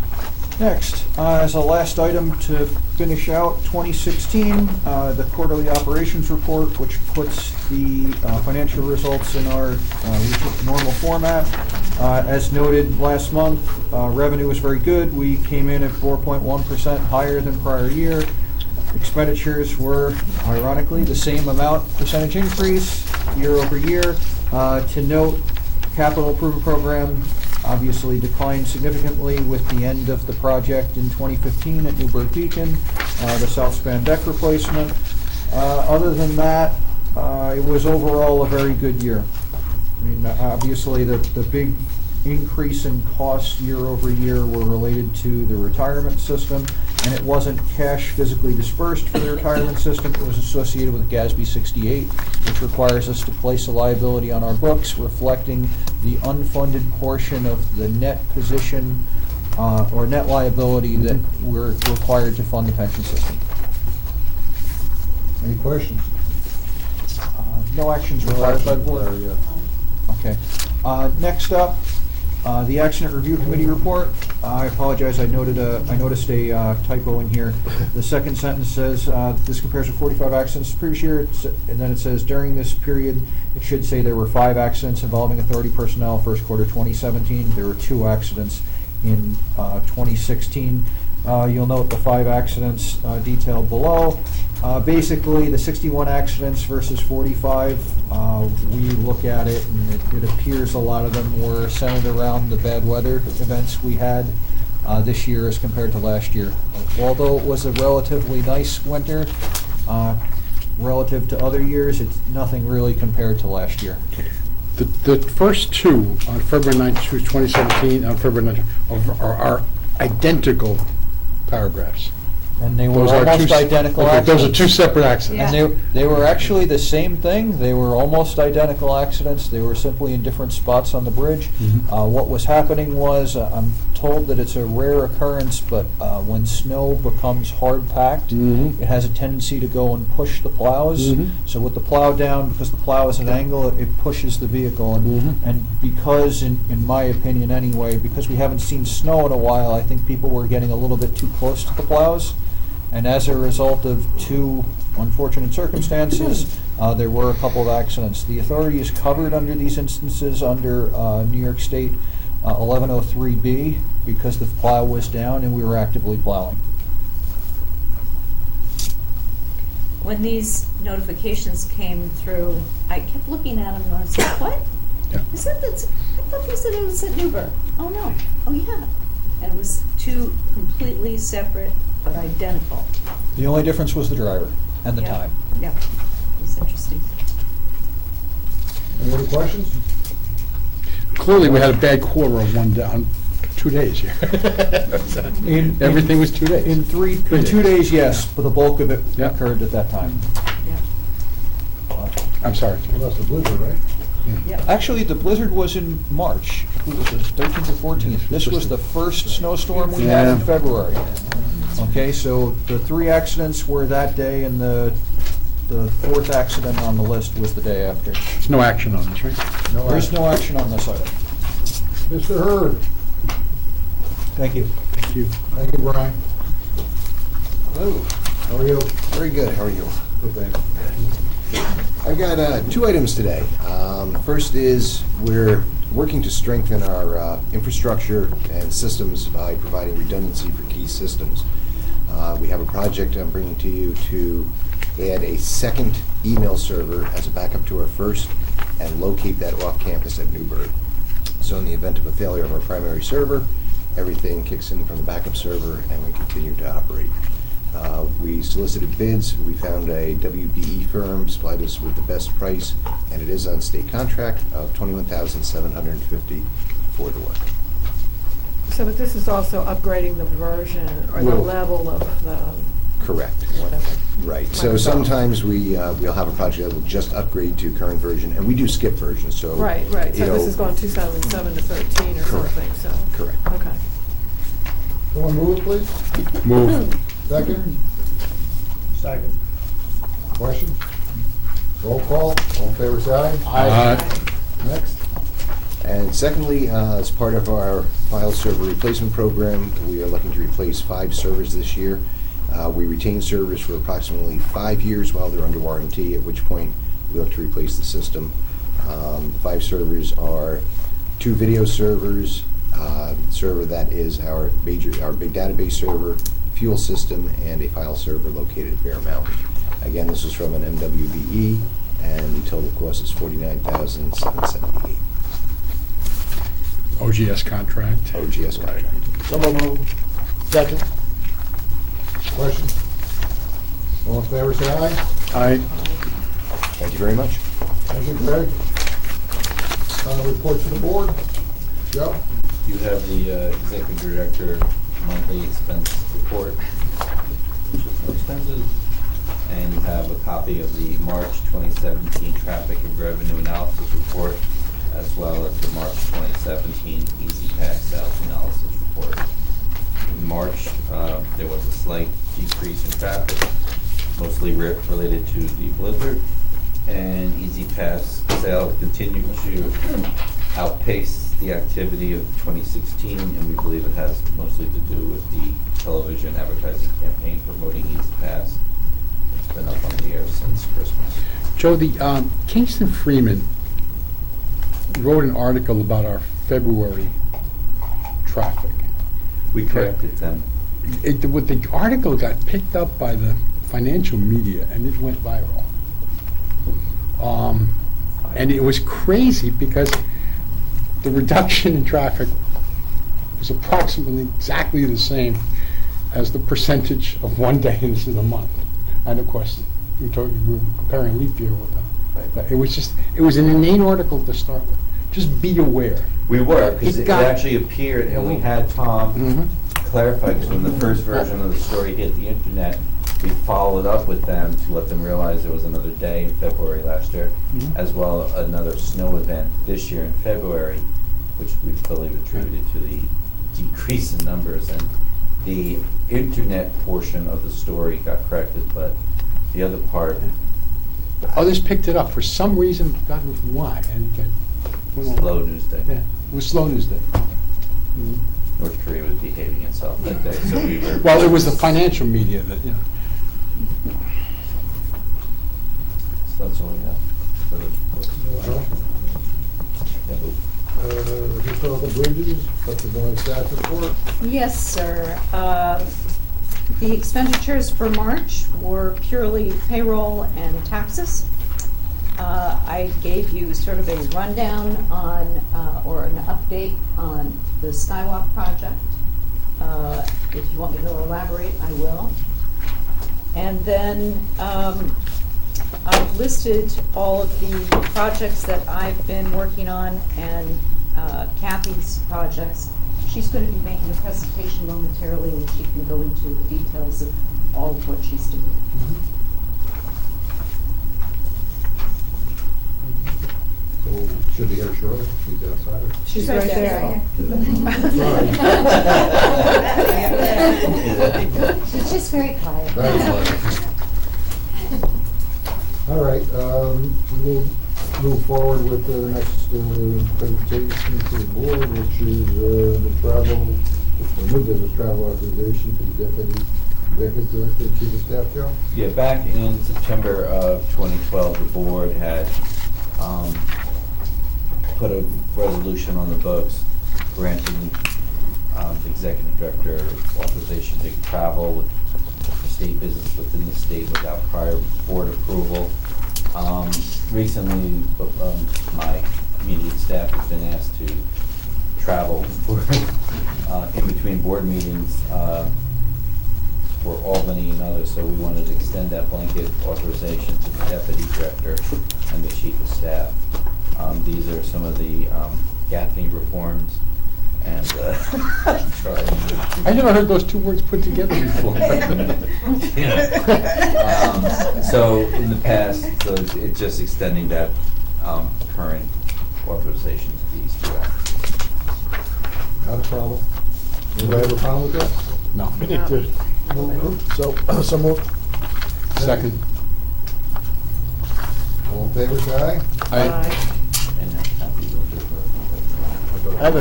Next, as a last item to finish out 2016, the quarterly operations report, which puts the financial results in our normal format. As noted last month, revenue was very good. We came in at 4.1% higher than prior year. Expenditures were, ironically, the same amount, percentage increase year over year. To note, capital improvement program obviously declined significantly with the end of the project in 2015 at Newburgh Beacon, the south span deck replacement. Other than that, it was overall a very good year. I mean, obviously, the big increase in costs year over year were related to the retirement system, and it wasn't cash physically dispersed for the retirement system. It was associated with GASB 68, which requires us to place a liability on our books reflecting the unfunded portion of the net position or net liability that we're required to fund the pension system. Any questions? No actions required by the board. Okay. Next up, the Accident Review Committee report. I apologize, I noticed a typo in here. The second sentence says, this compares to 45 accidents the previous year, and then it says, during this period, it should say there were 5 accidents involving authority personnel first quarter 2017. There were 2 accidents in 2016. You'll note the 5 accidents detailed below. Basically, the 61 accidents versus 45, we look at it and it appears a lot of them were centered around the bad weather events we had this year as compared to last year. Although it was a relatively nice winter, relative to other years, it's nothing really compared to last year. The first 2 on February 9th, 2017, on February 9th, are identical paragraphs. And they were Those are almost two- identical okay, accidents. those are 2 separate accidents. And they were actually the same thing. They were almost identical accidents. They were simply in different spots on the bridge. Mhm. What was happening was, I'm told that it's a rare occurrence, but when snow becomes hard-packed, Mhm. it has a tendency to go and push the plows. Mhm. So with the plow down, because the plow is at an angle, it pushes the vehicle. Mhm. And because, in my opinion anyway, because we haven't seen snow in a while, I think people were getting a little bit too close to the plows. And as a result of 2 unfortunate circumstances, there were a couple of accidents. The authority is covered under these instances under New York State 1103B because the plow was down and we were actively plowing. When these notifications came through, I kept looking at them and I was like, what? Yeah. Is that, I thought they said it was at Newburgh. Oh, no. Oh, yeah. And it was 2 completely separate but identical. The only difference was the driver and the Yeah. time. Yeah, it was interesting. Any other questions? Clearly, we had a bad quarter of 1 down, 2 days here. Everything was 2 days. In 2 days, yes, but the bulk of it Yeah. occurred at that time. Yeah. I'm sorry. Well, that's the blizzard, right? Yep. Actually, the blizzard was in March. Who was this, 13th or 14th? This was the first snowstorm we had in Yeah. February. Okay, so the 3 accidents were that day, and the 4th accident on the list was the day after. There's no action on this, right? There is no action on this item. Mr. Hurd. Thank you. Thank you. Thank you, Brian. Hello. How are you? Very good, how are you? Good, thanks. I got 2 items today. First is we're working to strengthen our infrastructure and systems by providing redundancy for key systems. We have a project I'm bringing to you to add a second email server as a backup to our first and locate that off campus at Newburgh. So in the event of a failure of our primary server, everything kicks in from the backup server and we continue to operate. We solicited bids. We found a WBE firm, supplied us with the best price, and it is on state contract of $21,750 for the work. So, but this is also upgrading the version or the Well- level of the Correct. whatever. Right. So Microsoft. sometimes we'll have a project that will just upgrade to current version, and we do skip versions. So Right. you So this know, is going 2007 to 13 or Correct. something, so. Correct. Okay. Someone move it, please? Move. Second? Second. Questions? Roll call, all in favor, say aye. Aye. Next? And secondly, as part of our file server replacement program, we are looking to replace 5 servers this year. We retain servers for approximately 5 years while they're under warranty, at which point we look to replace the system. 5 servers are 2 video servers, server that is our big database server, fuel system, and a file server located at Bear Mountain. Again, this is from an MWBE, and the total cost is $49,778. OGS contract. OGS contract. Someone move. Second. Questions? All in favor, say aye. Aye. Thank you very much. Thank you, Greg. Report to the board. Joe? You have the executive director monthly expense report, which is no expenses, and you have a copy of the March 2017 traffic and revenue analysis report, as well as the March 2017 Easy Pass sales analysis report. In March, there was a slight decrease in traffic, mostly related to the blizzard, and Easy Pass sales continue to outpace the activity of 2016, and we believe it has mostly to do with the television advertising campaign promoting Easy Pass. It's been up on the air since Christmas. Joe, the Kingston Freeman wrote an article about our February traffic. We corrected them. The article got picked up by the financial media, and it went viral. And it was crazy because the reduction in traffic was approximately exactly the same as the percentage of one day in the month. And of course, we were comparing leap year with them. It was an inane article to start with. Just be aware. We were, because It it got- actually appeared, and we had Tom clarify, because when the first version of the story hit the internet, we followed up with them to let them realize there was another day in February last year, as well as another snow event this year in February, which we believe attributed to the decrease in numbers. And the internet portion of the story got corrected, but the other part, Others picked it up for some reason, God knows why, and it got slow news day. Yeah, it was slow news day. North Korea was behaving itself that day, so we were. Well, it was the financial media that, So that's all we have for the. Historical bridges, up to the staff report. Yes, sir. The expenditures for March were purely payroll and taxes. I gave you sort of a rundown on, or an update on the Skywalk project. If you want me to elaborate, I will. And then I've listed all of the projects that I've been working on, and Kathy's projects. She's going to be making a presentation momentarily, and she can go into the details of all of what she's doing. So Should be here shortly. She's outside. She's right there. She's just very quiet. All right, we will move forward with the next presentation to the board, which is the travel, the new business travel authorization to the deputy executive director and chief of staff, Joe. Yeah, back in September of 2012, the board had put a resolution on the books granting the executive director authorization to travel for state business within the state without prior board approval. Recently, my immediate staff has been asked to travel for in between board meetings for Albany and others, so we wanted to extend that blanket authorization to the deputy director and the chief of staff. These are some of the Gaffney reforms, and I never heard those two words put together before. So in the past, so it's just extending that current authorization to these two acts. Not a problem. Anybody have a problem with that? No. We need to move. So moved. Second. All in favor, say aye. Aye. And that's happy to go through. I have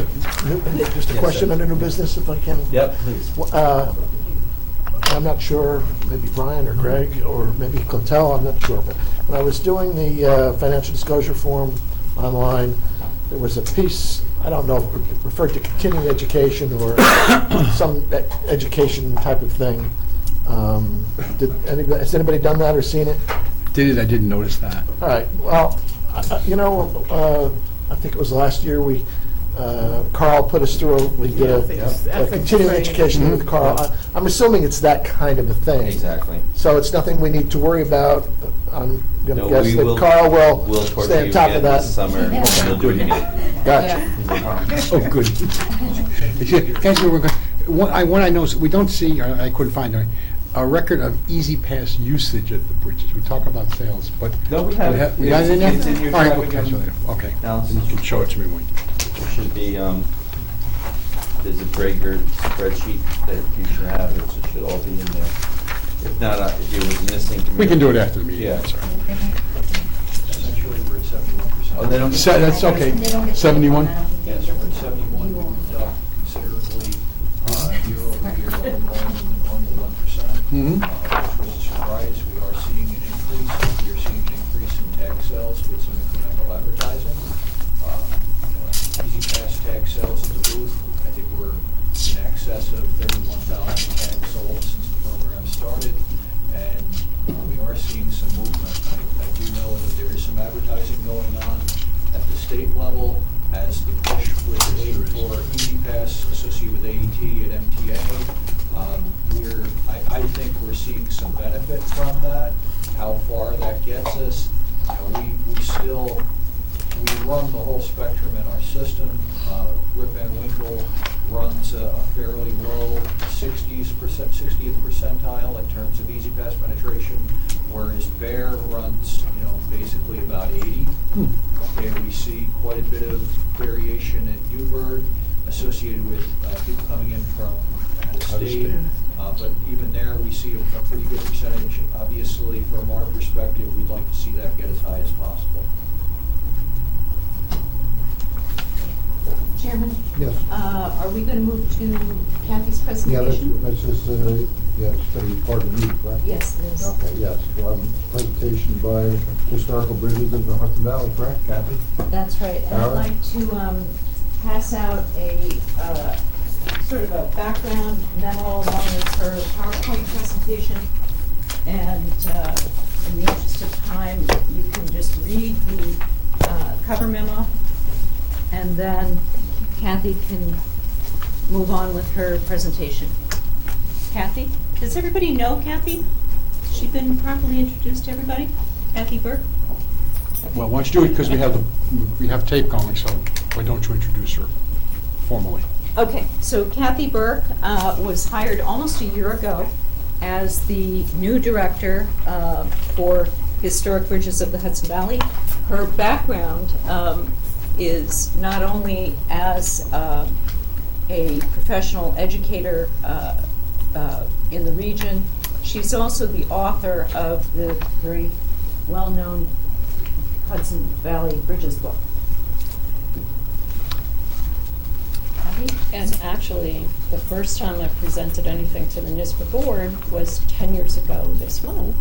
just a Yes, question sir. on the new business, if I can. Yep, please. I'm not sure, maybe Brian or Greg, or maybe Clotel, I'm not sure, but when I was doing the financial disclosure form online, there was a piece, I don't know, if it referred to continuing education or some education type of thing. Has anybody done that or seen it? I didn't notice that. All right, well, I think it was last year, Carl put us through, we did a continuing education with Carl. I'm assuming it's that kind of a thing. Exactly. So it's nothing we need to worry about. I'm going to No, guess we that will- Carl will We'll torture stay on you top again of that. this summer, and we'll do it again. Gotcha. Oh, good. Guys, one I noticed, we don't see, or I couldn't find a record of Easy Pass usage at the bridges. We talk about sales, but. No, we have it. We got it in there? It's in your All right, traffic okay, and okay. analysis. Then you can show it to me when. There should be, there's a breaker spreadsheet that you should have, it should all be in there. If not, if it was missing. We can do it after the meeting. Yeah. That's all right. Essentially, we're at 71%. Oh, they don't. That's okay. 71? Yes, we're at 71, we moved up considerably year-over-year, a little more than the normal 1%. Mhm. Which was a surprise. We are seeing an increase. We are seeing an increase in tag sales with some incremental advertising. Easy Pass tag sales at the booth, I think we're in excess of 31,000 tags sold since the program started, and we are seeing some movement. I do know that there is some advertising going on at the state level as the push with for Easy Pass associated with AET at MTA. I think we're seeing some benefit from that. How far that gets us, we run the whole spectrum in our system. Rip Van Winkle runs a fairly low 60th percentile in terms of Easy Pass penetration, whereas Bear runs, basically about 80. Okay, we see quite a bit of variation at Newburgh associated with people coming in from out of state. But even there, we see a pretty good percentage. Obviously, from our perspective, we'd like to see that get as high as possible. Chairman? Yes. Are we going to move to Kathy's Yeah, presentation? that's just, it's going to be part of the meeting, correct? Yes, it is. Okay, yes. We'll have a presentation by Historical Bridges of the Hudson Valley, correct, Kathy? That's right. And I'd All right. like to pass out a sort of a background memo along with her PowerPoint presentation. And in the interest of time, you can just read the cover memo, and then Kathy can move on with her presentation. Kathy? Does everybody know Kathy? Has she been properly introduced to everybody? Kathy Burke? Well, why don't you do it, because we have tape going, so why don't you introduce her formally? Okay, so Kathy Burke was hired almost a year ago as the new director for Historic Bridges of the Hudson Valley. Her background is not only as a professional educator in the region, she's also the author of the very well-known Hudson Valley Bridges book. And actually, the first time I presented anything to the NYSBA board was 10 years ago this month,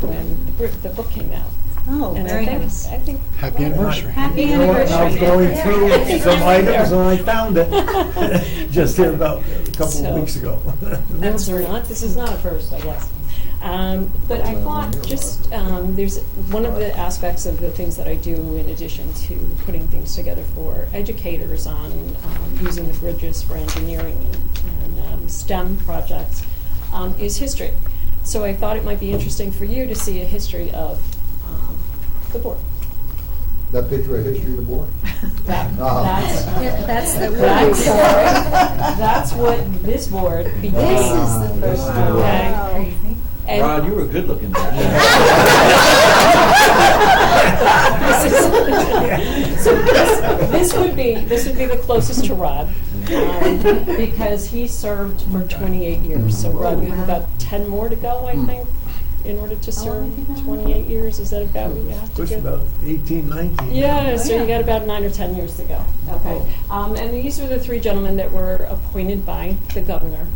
when the book came out. Oh, And very I nice. think Happy anniversary. Happy You know what, I was going anniversary. through some items and I found it just here about a couple So- of weeks ago. This is not a first, I guess. But I thought just, there's one of the aspects of the things that I do in addition to putting things together for educators on using the bridges for engineering and STEM projects is history. So I thought it might be interesting for you to see a history of the board. That picture of history of the board? That's what this board became. This is the first one. Okay. Wow. And- Rod, you were good looking back So this would be the closest to Rod, because he served for 28 years. So Rod, you have about 10 more to go, I think, in order to serve 28 years. Is that about what you have to Just do? about 18, 19. Yeah, so you got about 9 or 10 years to go. Okay. And these are the three gentlemen that were appointed by the governor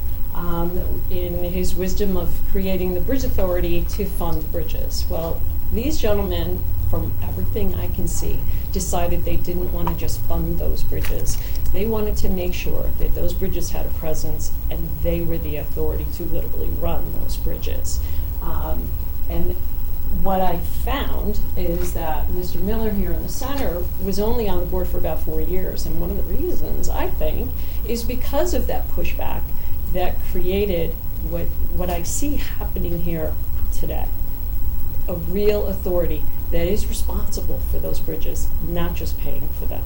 in his wisdom of creating the Bridge Authority to fund bridges. Well, these gentlemen, from everything I can see, decided they didn't want to just fund those bridges. They wanted to make sure that those bridges had a presence and they were the authority to literally run those bridges. And what I found is that Mr. Miller here in the center was only on the board for about 4 years. And one of the reasons, I think, is because of that pushback that created what I see happening here today. A real authority that is responsible for those bridges, not just paying for them.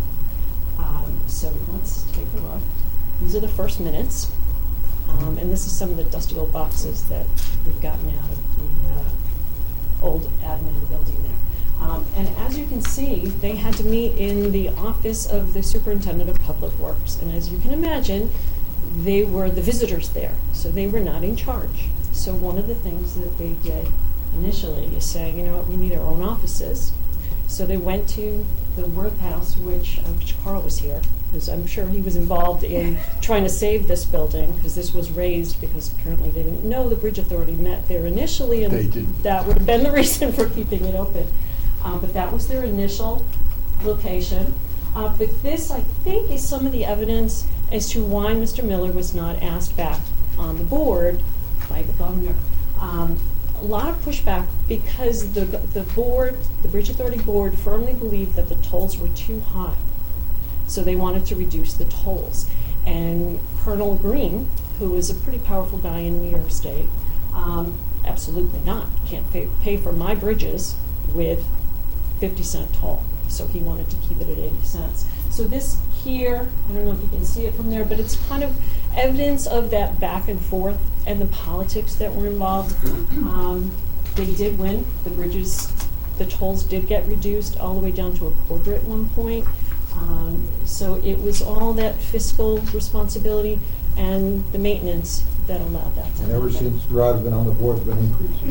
So let's take a look. These are the first minutes. And this is some of the dusty old boxes that we've gotten out of the old admin building there. And as you can see, they had to meet in the office of the Superintendent of Public Works. And as you can imagine, they were the visitors there, so they were not in charge. So one of the things that they did initially is say, you know what, we need our own offices. So they went to the Worth House, which Carl was here, because I'm sure he was involved in trying to save this building, because this was raised because apparently they didn't know the Bridge Authority met there initially, and They didn't. that would have been the reason for keeping it open. But that was their initial location. But this, I think, is some of the evidence as to why Mr. Miller was not asked back on the board by the governor. A lot of pushback because the board, the Bridge Authority board, firmly believed that the tolls were too high. So they wanted to reduce the tolls. And Colonel Green, who is a pretty powerful guy in New York State, absolutely not. Can't pay for my bridges with 50-cent toll. So he wanted to keep it at 80 cents. So this here, I don't know if you can see it from there, but it's kind of evidence of that back and forth and the politics that were involved. They did win. The bridges, the tolls did get reduced all the way down to a quarter at one point. So it was all that fiscal responsibility and the maintenance that allowed that to And ever happen. since Rod's been on the board, it's been increasing.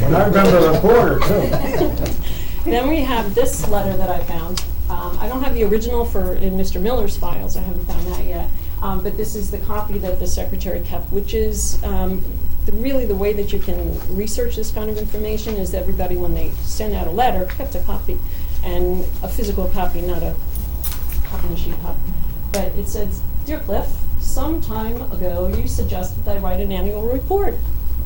And I remember the reporter, too. Then we have this letter that I found. I don't have the original in Mr. Miller's files. I haven't found that yet. But this is the copy that the secretary kept, which is really the way that you can research this kind of information is everybody, when they send out a letter, kept a copy, and a physical copy, not a copy machine copy. But it says, "Dear Cliff, some time ago you suggested I write an annual report."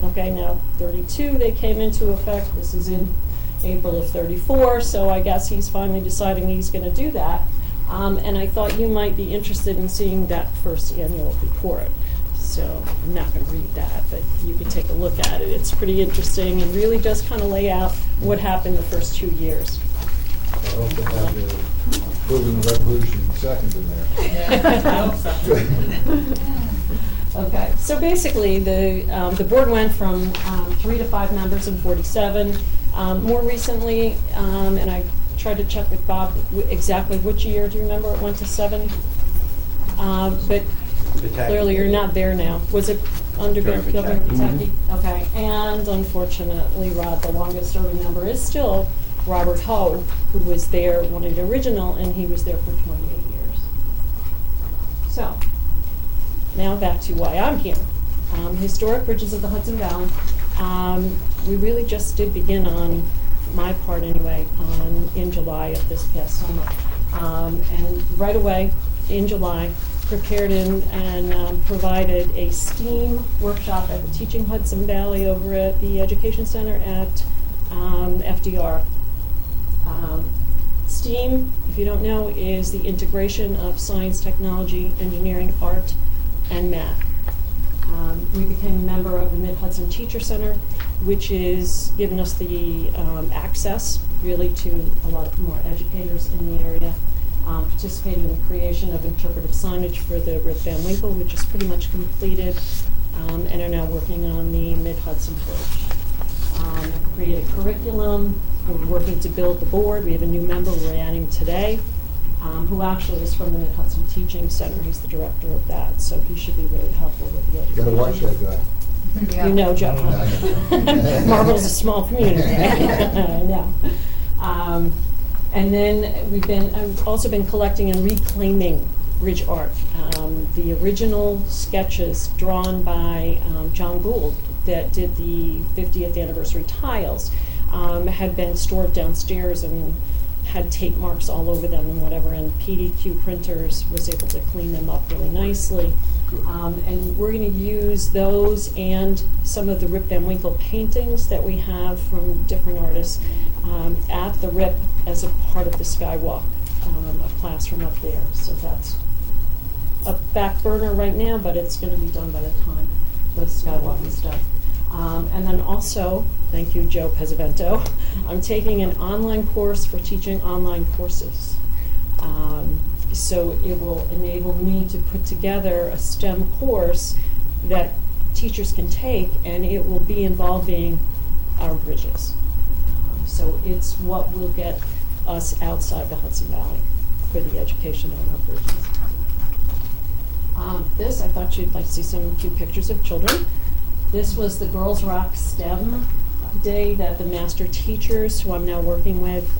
Okay, now 32 they came into effect. This is in April of 34, so I guess he's finally deciding he's going to do that. And I thought you might be interested in seeing that first annual report. So I'm not going to read that, but you can take a look at it. It's pretty interesting and really does kind of lay out what happened the first 2 years. I hope they have the Building Revolution second in there. Okay, so basically the board went from 3 to 5 members in 47. More recently, and I tried to check with Bob exactly which year, do you remember it went to 7? But clearly you're not there now. Was it under During Governor Pataki. Pataki? Okay, and unfortunately, Rod, the longest serving member is still Robert Ho, who was there, one of the original, and he was there for 28 years. So, now back to why I'm here. Historic Bridges of the Hudson Valley. We really just did begin on my part anyway, in July of this past summer. And right away, in July, prepared and provided a STEAM workshop at the Teaching Hudson Valley over at the Education Center at FDR. STEAM, if you don't know, is the integration of science, technology, engineering, art, and math. We became a member of the Mid-Hudson Teacher Center, which is given us the access really to a lot more educators in the area, participating in the creation of interpretive signage for the Rip Van Winkle, which is pretty much completed, and are now working on the Mid-Hudson Bridge. Created curriculum, we're working to build the board. We have a new member we're adding today, who actually is from the Mid-Hudson Teaching Center. He's the director of that, so he should be really helpful with the education. Gotta watch that guy. You know, Joe. Marlborough's a small community. I know. And then I've also been collecting and reclaiming bridge art. The original sketches drawn by John Gould that did the 50th anniversary tiles had been stored downstairs and had tape marks all over them and whatever, and PDQ printers was able to clean them up really nicely. And we're going to use those and some of the Rip Van Winkle paintings that we have from different artists at the Rip as a part of the Skywalk, a classroom up there. So that's a back burner right now, but it's going to be done by the time the Skywalk is done. And then also, thank you, Joe Pesavento, I'm taking an online course for teaching online courses. So it will enable me to put together a STEM course that teachers can take, and it will be involving our bridges. So it's what will get us outside the Hudson Valley for the education on our bridges. This, I thought you'd like to see some cute pictures of children. This was the Girls Rock STEM Day that the master teachers, who I'm now working with,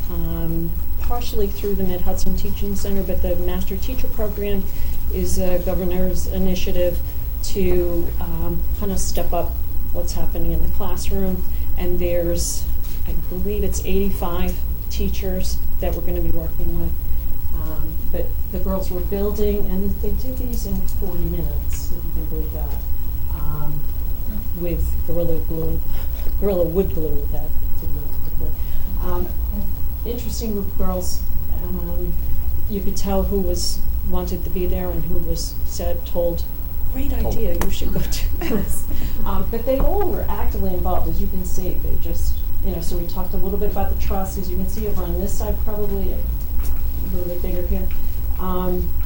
partially through the Mid-Hudson Teaching Center, but the master teacher program is a governor's initiative to kind of step up what's happening in the classroom. And there's, I believe it's 85 teachers that we're going to be working with. But the girls were building, and they did these in 40 minutes, if you can believe that, with Gorilla Wood Glue. That interesting group of girls. You could tell who wanted to be there and who was told, great idea, you should go do this. But they all were actively involved, as you can see. They just, so we talked a little bit about the truss, as you can see over on this side, probably a little bit bigger here.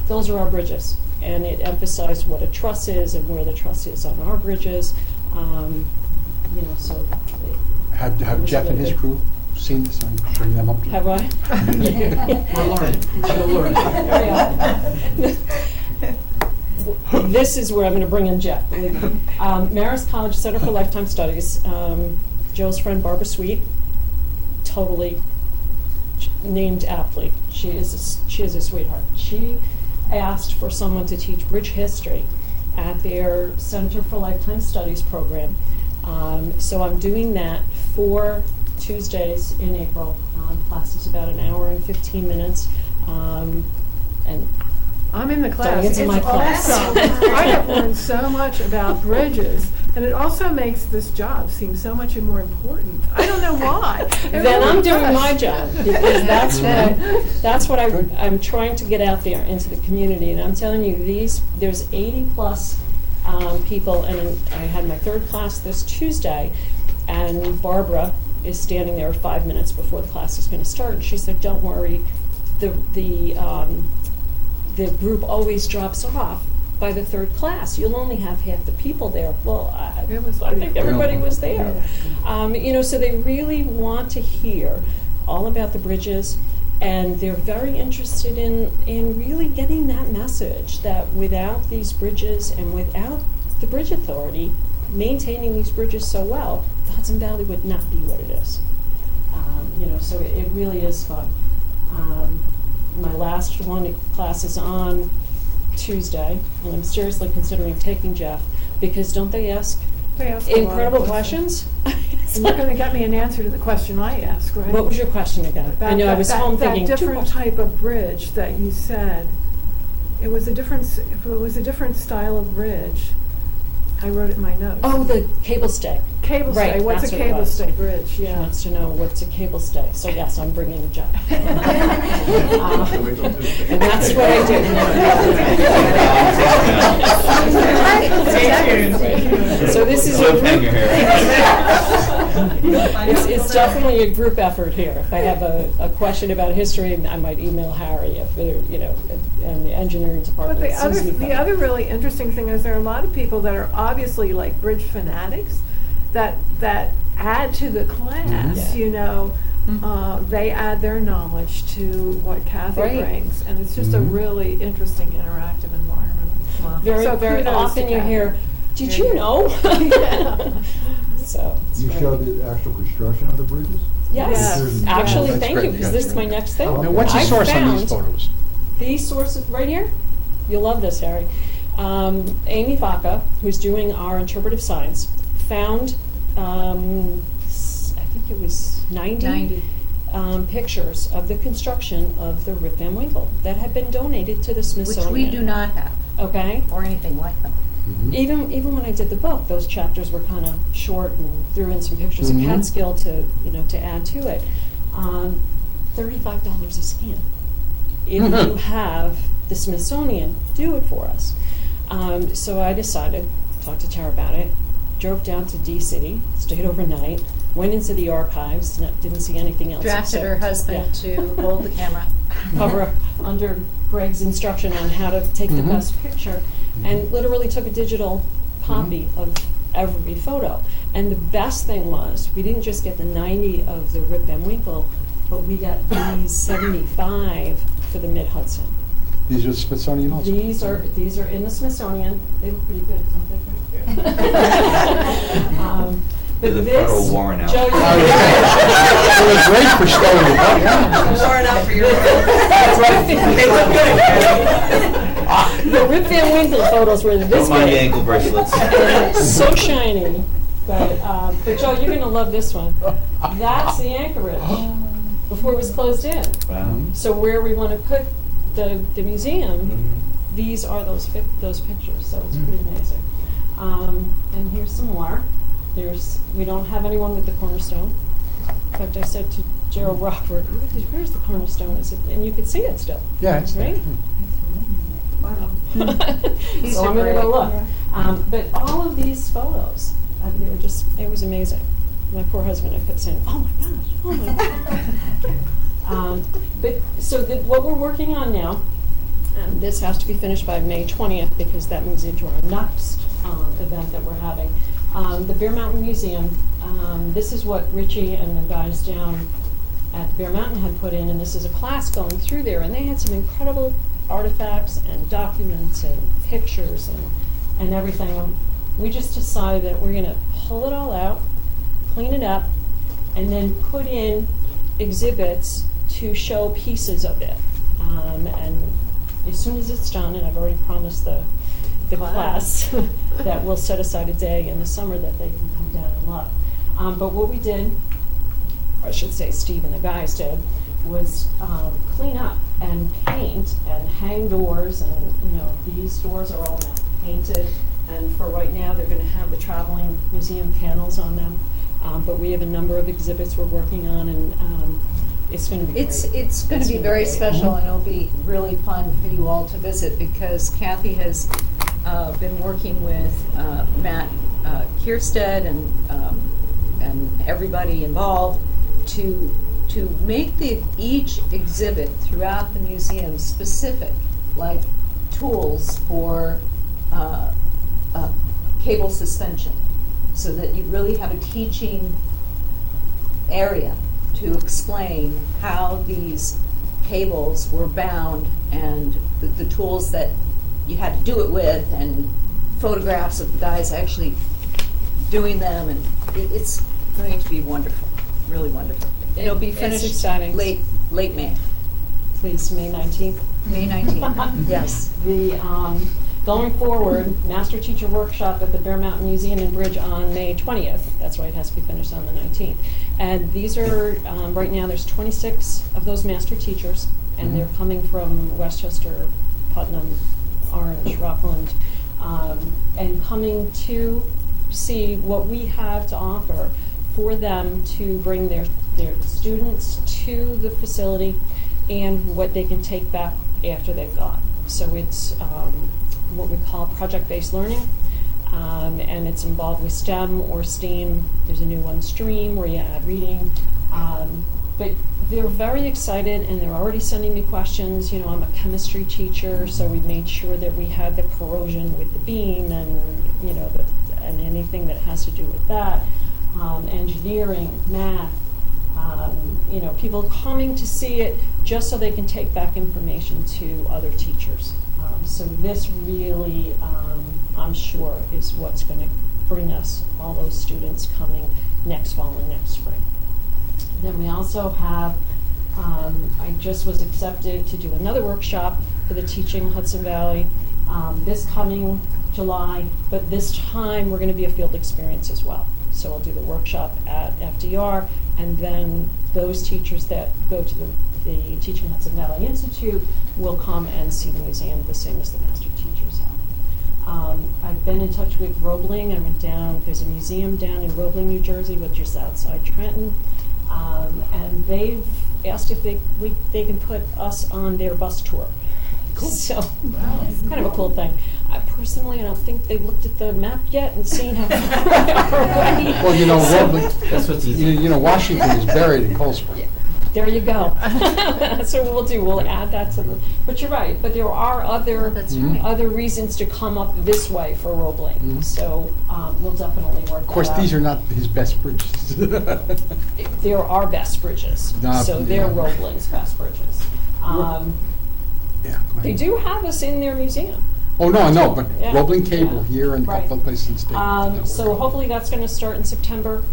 Those are our bridges, and it emphasized what a truss is and where the truss is on our bridges. So Have Jeff and his crew seen this and bring them up? Have I? We're learning. We're still learning. This is where I'm going to bring in Jeff, believe me. Marist College Center for Lifetime Studies. Joe's friend Barbara Sweet, totally named aptly. She is a sweetheart. She asked for someone to teach bridge history at their Center for Lifetime Studies program. So I'm doing that 4 Tuesdays in April. Class is about an hour and 15 minutes. And I'm in the class. Diane's in my class. Awesome. I have learned so much about bridges, and it also makes this job seem so much more important. I don't know why. Then I'm doing my job, because that's what I'm trying to get out there into the community. And I'm telling you, there's 80 plus people, and I had my 3rd class this Tuesday, and Barbara is standing there 5 minutes before the class is going to start, and she said, "Don't worry, the group always drops off by the third class. You'll only have half the people there. Well, I It was think everybody was there. So they really want to hear all about the bridges, and they're very interested in really getting that message that without these bridges and without the Bridge Authority maintaining these bridges so well, the Hudson Valley would not be what it is. So it really is fun. My last one class is on Tuesday, and I'm seriously considering taking Jeff, because don't they ask They ask a lot of incredible questions? And you're going to get me an answer to the question I asked, right? What was your question again? I know, I was home thinking. That different type of bridge that you said, it was a different style of bridge. I wrote it in my notes. Oh, the cable stay. Cable Right, stay. What's that's a what it cable was. stay bridge? She Yeah. wants to know what's a cable stay. So yes, I'm bringing a job. And that's what I did. So this is it's definitely a group effort here. If I have a question about history, I might email Harry if and the engineering department. But sees me the coming. other really interesting thing is there are a lot of people that are obviously like bridge fanatics that add to the class, Yeah. they add their knowledge to what Kathy Right. brings, and it's just a really interesting interactive environment. Very, So very kudos often to you Kathy. hear, "Did you know?" So it's You great. showed the actual construction of the bridges? Yes, Yes. actually, That's thank great. you, because this is my next thing. Oh, Now, what's the I source on these found photos? These sources right here, you'll love this, Harry. Amy Vaca, who's doing our interpretive science, found, I think it was 90. Pictures of the construction of the Rip Van Winkle that had been donated to the Which Smithsonian. we do not have, Okay? or anything like them. Even when I did the book, those chapters were kind of short and threw in some pictures of Catskill to add to it. $35 a scan. If you have the Smithsonian, do it for us. So I decided, talked to Tara about it, drove down to D.C., stayed overnight, went into the archives, didn't see anything else. Drafted her husband to hold the camera. Cover under Greg's instruction on how to take the best picture, and literally took a digital copy of every photo. And the best thing was, we didn't just get the 90 of the Rip Van Winkle, but we got these 75 for the Mid-Hudson. These are the Smithsonian also? These are in the Smithsonian. They look pretty good, don't they, Greg? But The this, photo worn out. Joe, It was great for showing it. Worn out for your. the Rip Van Winkle photos were this Don't mind the big. ankle bracelets. So shiny. But Joe, you're going to love this one. That's the Anchorage before it was closed in. Wow. So where we want to put the museum, Mhm. these are those pictures. So it's pretty amazing. And here's some more. We don't have anyone with the cornerstone. In fact, I said to Gerald Rockford, "Where's the cornerstone?" And you could see it still. Yeah, it's there. Right? Wow. So I'm going to go look. But all of these photos, they were just, it was amazing. My poor husband, I kept saying, "Oh my gosh, oh my gosh." What we're working on now, and this has to be finished by May 20th because that moves into our next event that we're having. The Bear Mountain Museum, this is what Richie and the guys down at Bear Mountain had put in, and this is a class going through there, and they had some incredible artifacts and documents and pictures and everything. We just decided that we're going to pull it all out, clean it up, and then put in exhibits to show pieces of it. And as soon as it's done, and I've already promised the class that we'll set aside a day in the summer that they can come down and look. But what we did, or I should say Steve and the guys did, was clean up and paint and hang doors, and these doors are all now painted, and for right now they're going to have the traveling museum panels on them. But we have a number of exhibits we're working on, and it's going to be great. It's going to be gonna very great. special, and it'll be really fun for you all to visit, because Kathy has been working with Matt Kierstead and everybody involved to make each exhibit throughout the museum specific, like tools for cable suspension, so that you really have a teaching area to explain how these cables were bound and the tools that you had to do it with, and photographs of the guys actually doing them, and it's going to be wonderful, really wonderful. It'll be It's finished exciting. late May. Please, May 19th. May 19th, yes. The, going forward, master teacher workshop at the Bear Mountain Museum and Bridge on May 20th. That's why it has to be finished on the 19th. And these are, right now, there's 26 of those master teachers, and they're coming from Westchester, Putnam, Orange, Rockland, and coming to see what we have to offer for them to bring their students to the facility and what they can take back after they've gone. So it's what we call project-based learning, and it's involved with STEM or STEAM. There's a new one, STREAM, where you add reading. But they're very excited, and they're already sending me questions. You know, I'm a chemistry teacher, so we made sure that we had the corrosion with the beam, and you know, and anything that has to do with that. Engineering, math. You know, people coming to see it just so they can take back information to other teachers. So this really, I'm sure, is what's going to bring us all those students coming next fall and next spring. Then we also have, I just was accepted to do another workshop for the Teaching Hudson Valley this coming July, but this time we're going to be a field experience as well. So I'll do the workshop at FDR, and then those teachers that go to the Teaching Hudson Valley Institute will come and see the museum the same as the master teachers have. I've been in touch with Roebling. I went down, there's a museum down in Roebling, New Jersey, which is outside Trenton, and they've asked if they can put us on their bus tour. Cool. So, it's kind of a cool thing. Personally, I don't think they've looked at the map yet and seen how far we are away. Well, you know, Roebling, That's what's easy. you know, Washington is buried in Cold Spring. Yeah. There you go. That's what we'll do. We'll add that to the. But you're right. But there are other other reasons to come up this way for Roebling. So we'll definitely work. Of course, these are not his best bridges. There are best bridges. So they're yeah. Roebling's best bridges. Yeah. They do have us in their museum. Oh, no, I know, but Yeah. Roebling Cable Yeah. here and a Right. couple of places in the state. So hopefully that's going to start in September.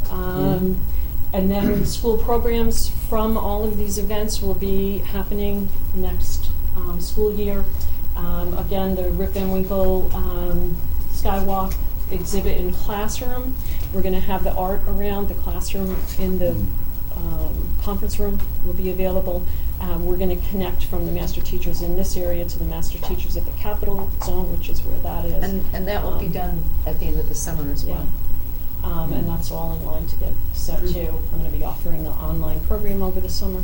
And then school programs from all of these events will be happening next school year. Again, the Rip Van Winkle Skywalk exhibit in classroom. We're going to have the art around the classroom in the conference room will be available. We're going to connect from the master teachers in this area to the master teachers at the Capitol Zone, which is where that is. And that will be done at the end of the summer as well. And that's all in line to get set too. I'm going to be offering the online program over the summer,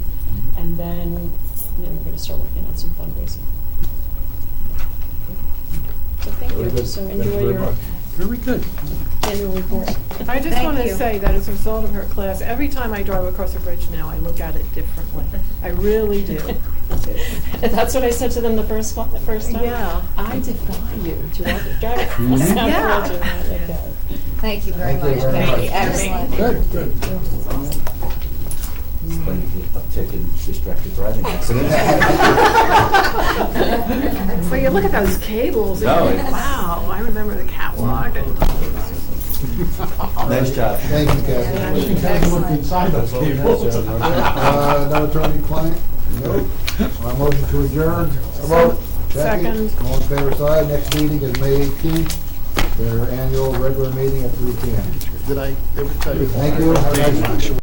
and then we're going to start working on some fundraising. So thank Very you. good. So Thank you enjoy very your much. Very good. annual report. I just Thank want to you. say that as a result of her class, every time I drive across a bridge now, I look at it differently. I really do. That's what I said to them the first time. Yeah. I defy you to drive across that Yeah. bridge. And I look at it. Thank you very Thank you much. very much. Excellent. Good, good. Explain the uptick in distracted driving accidents. So you look at those cables, and No, you think, it's- wow, I remember the catwalk. Nice job. Thank you, Kathy. She doesn't look inside those cables. No attorney-client? No. Motion to adjourn? Jackie? Second. All in favor, side. Next meeting is May 18th, their annual regular meeting at 3 p.m. Did I ever tell you? Thank you. Have a nice night.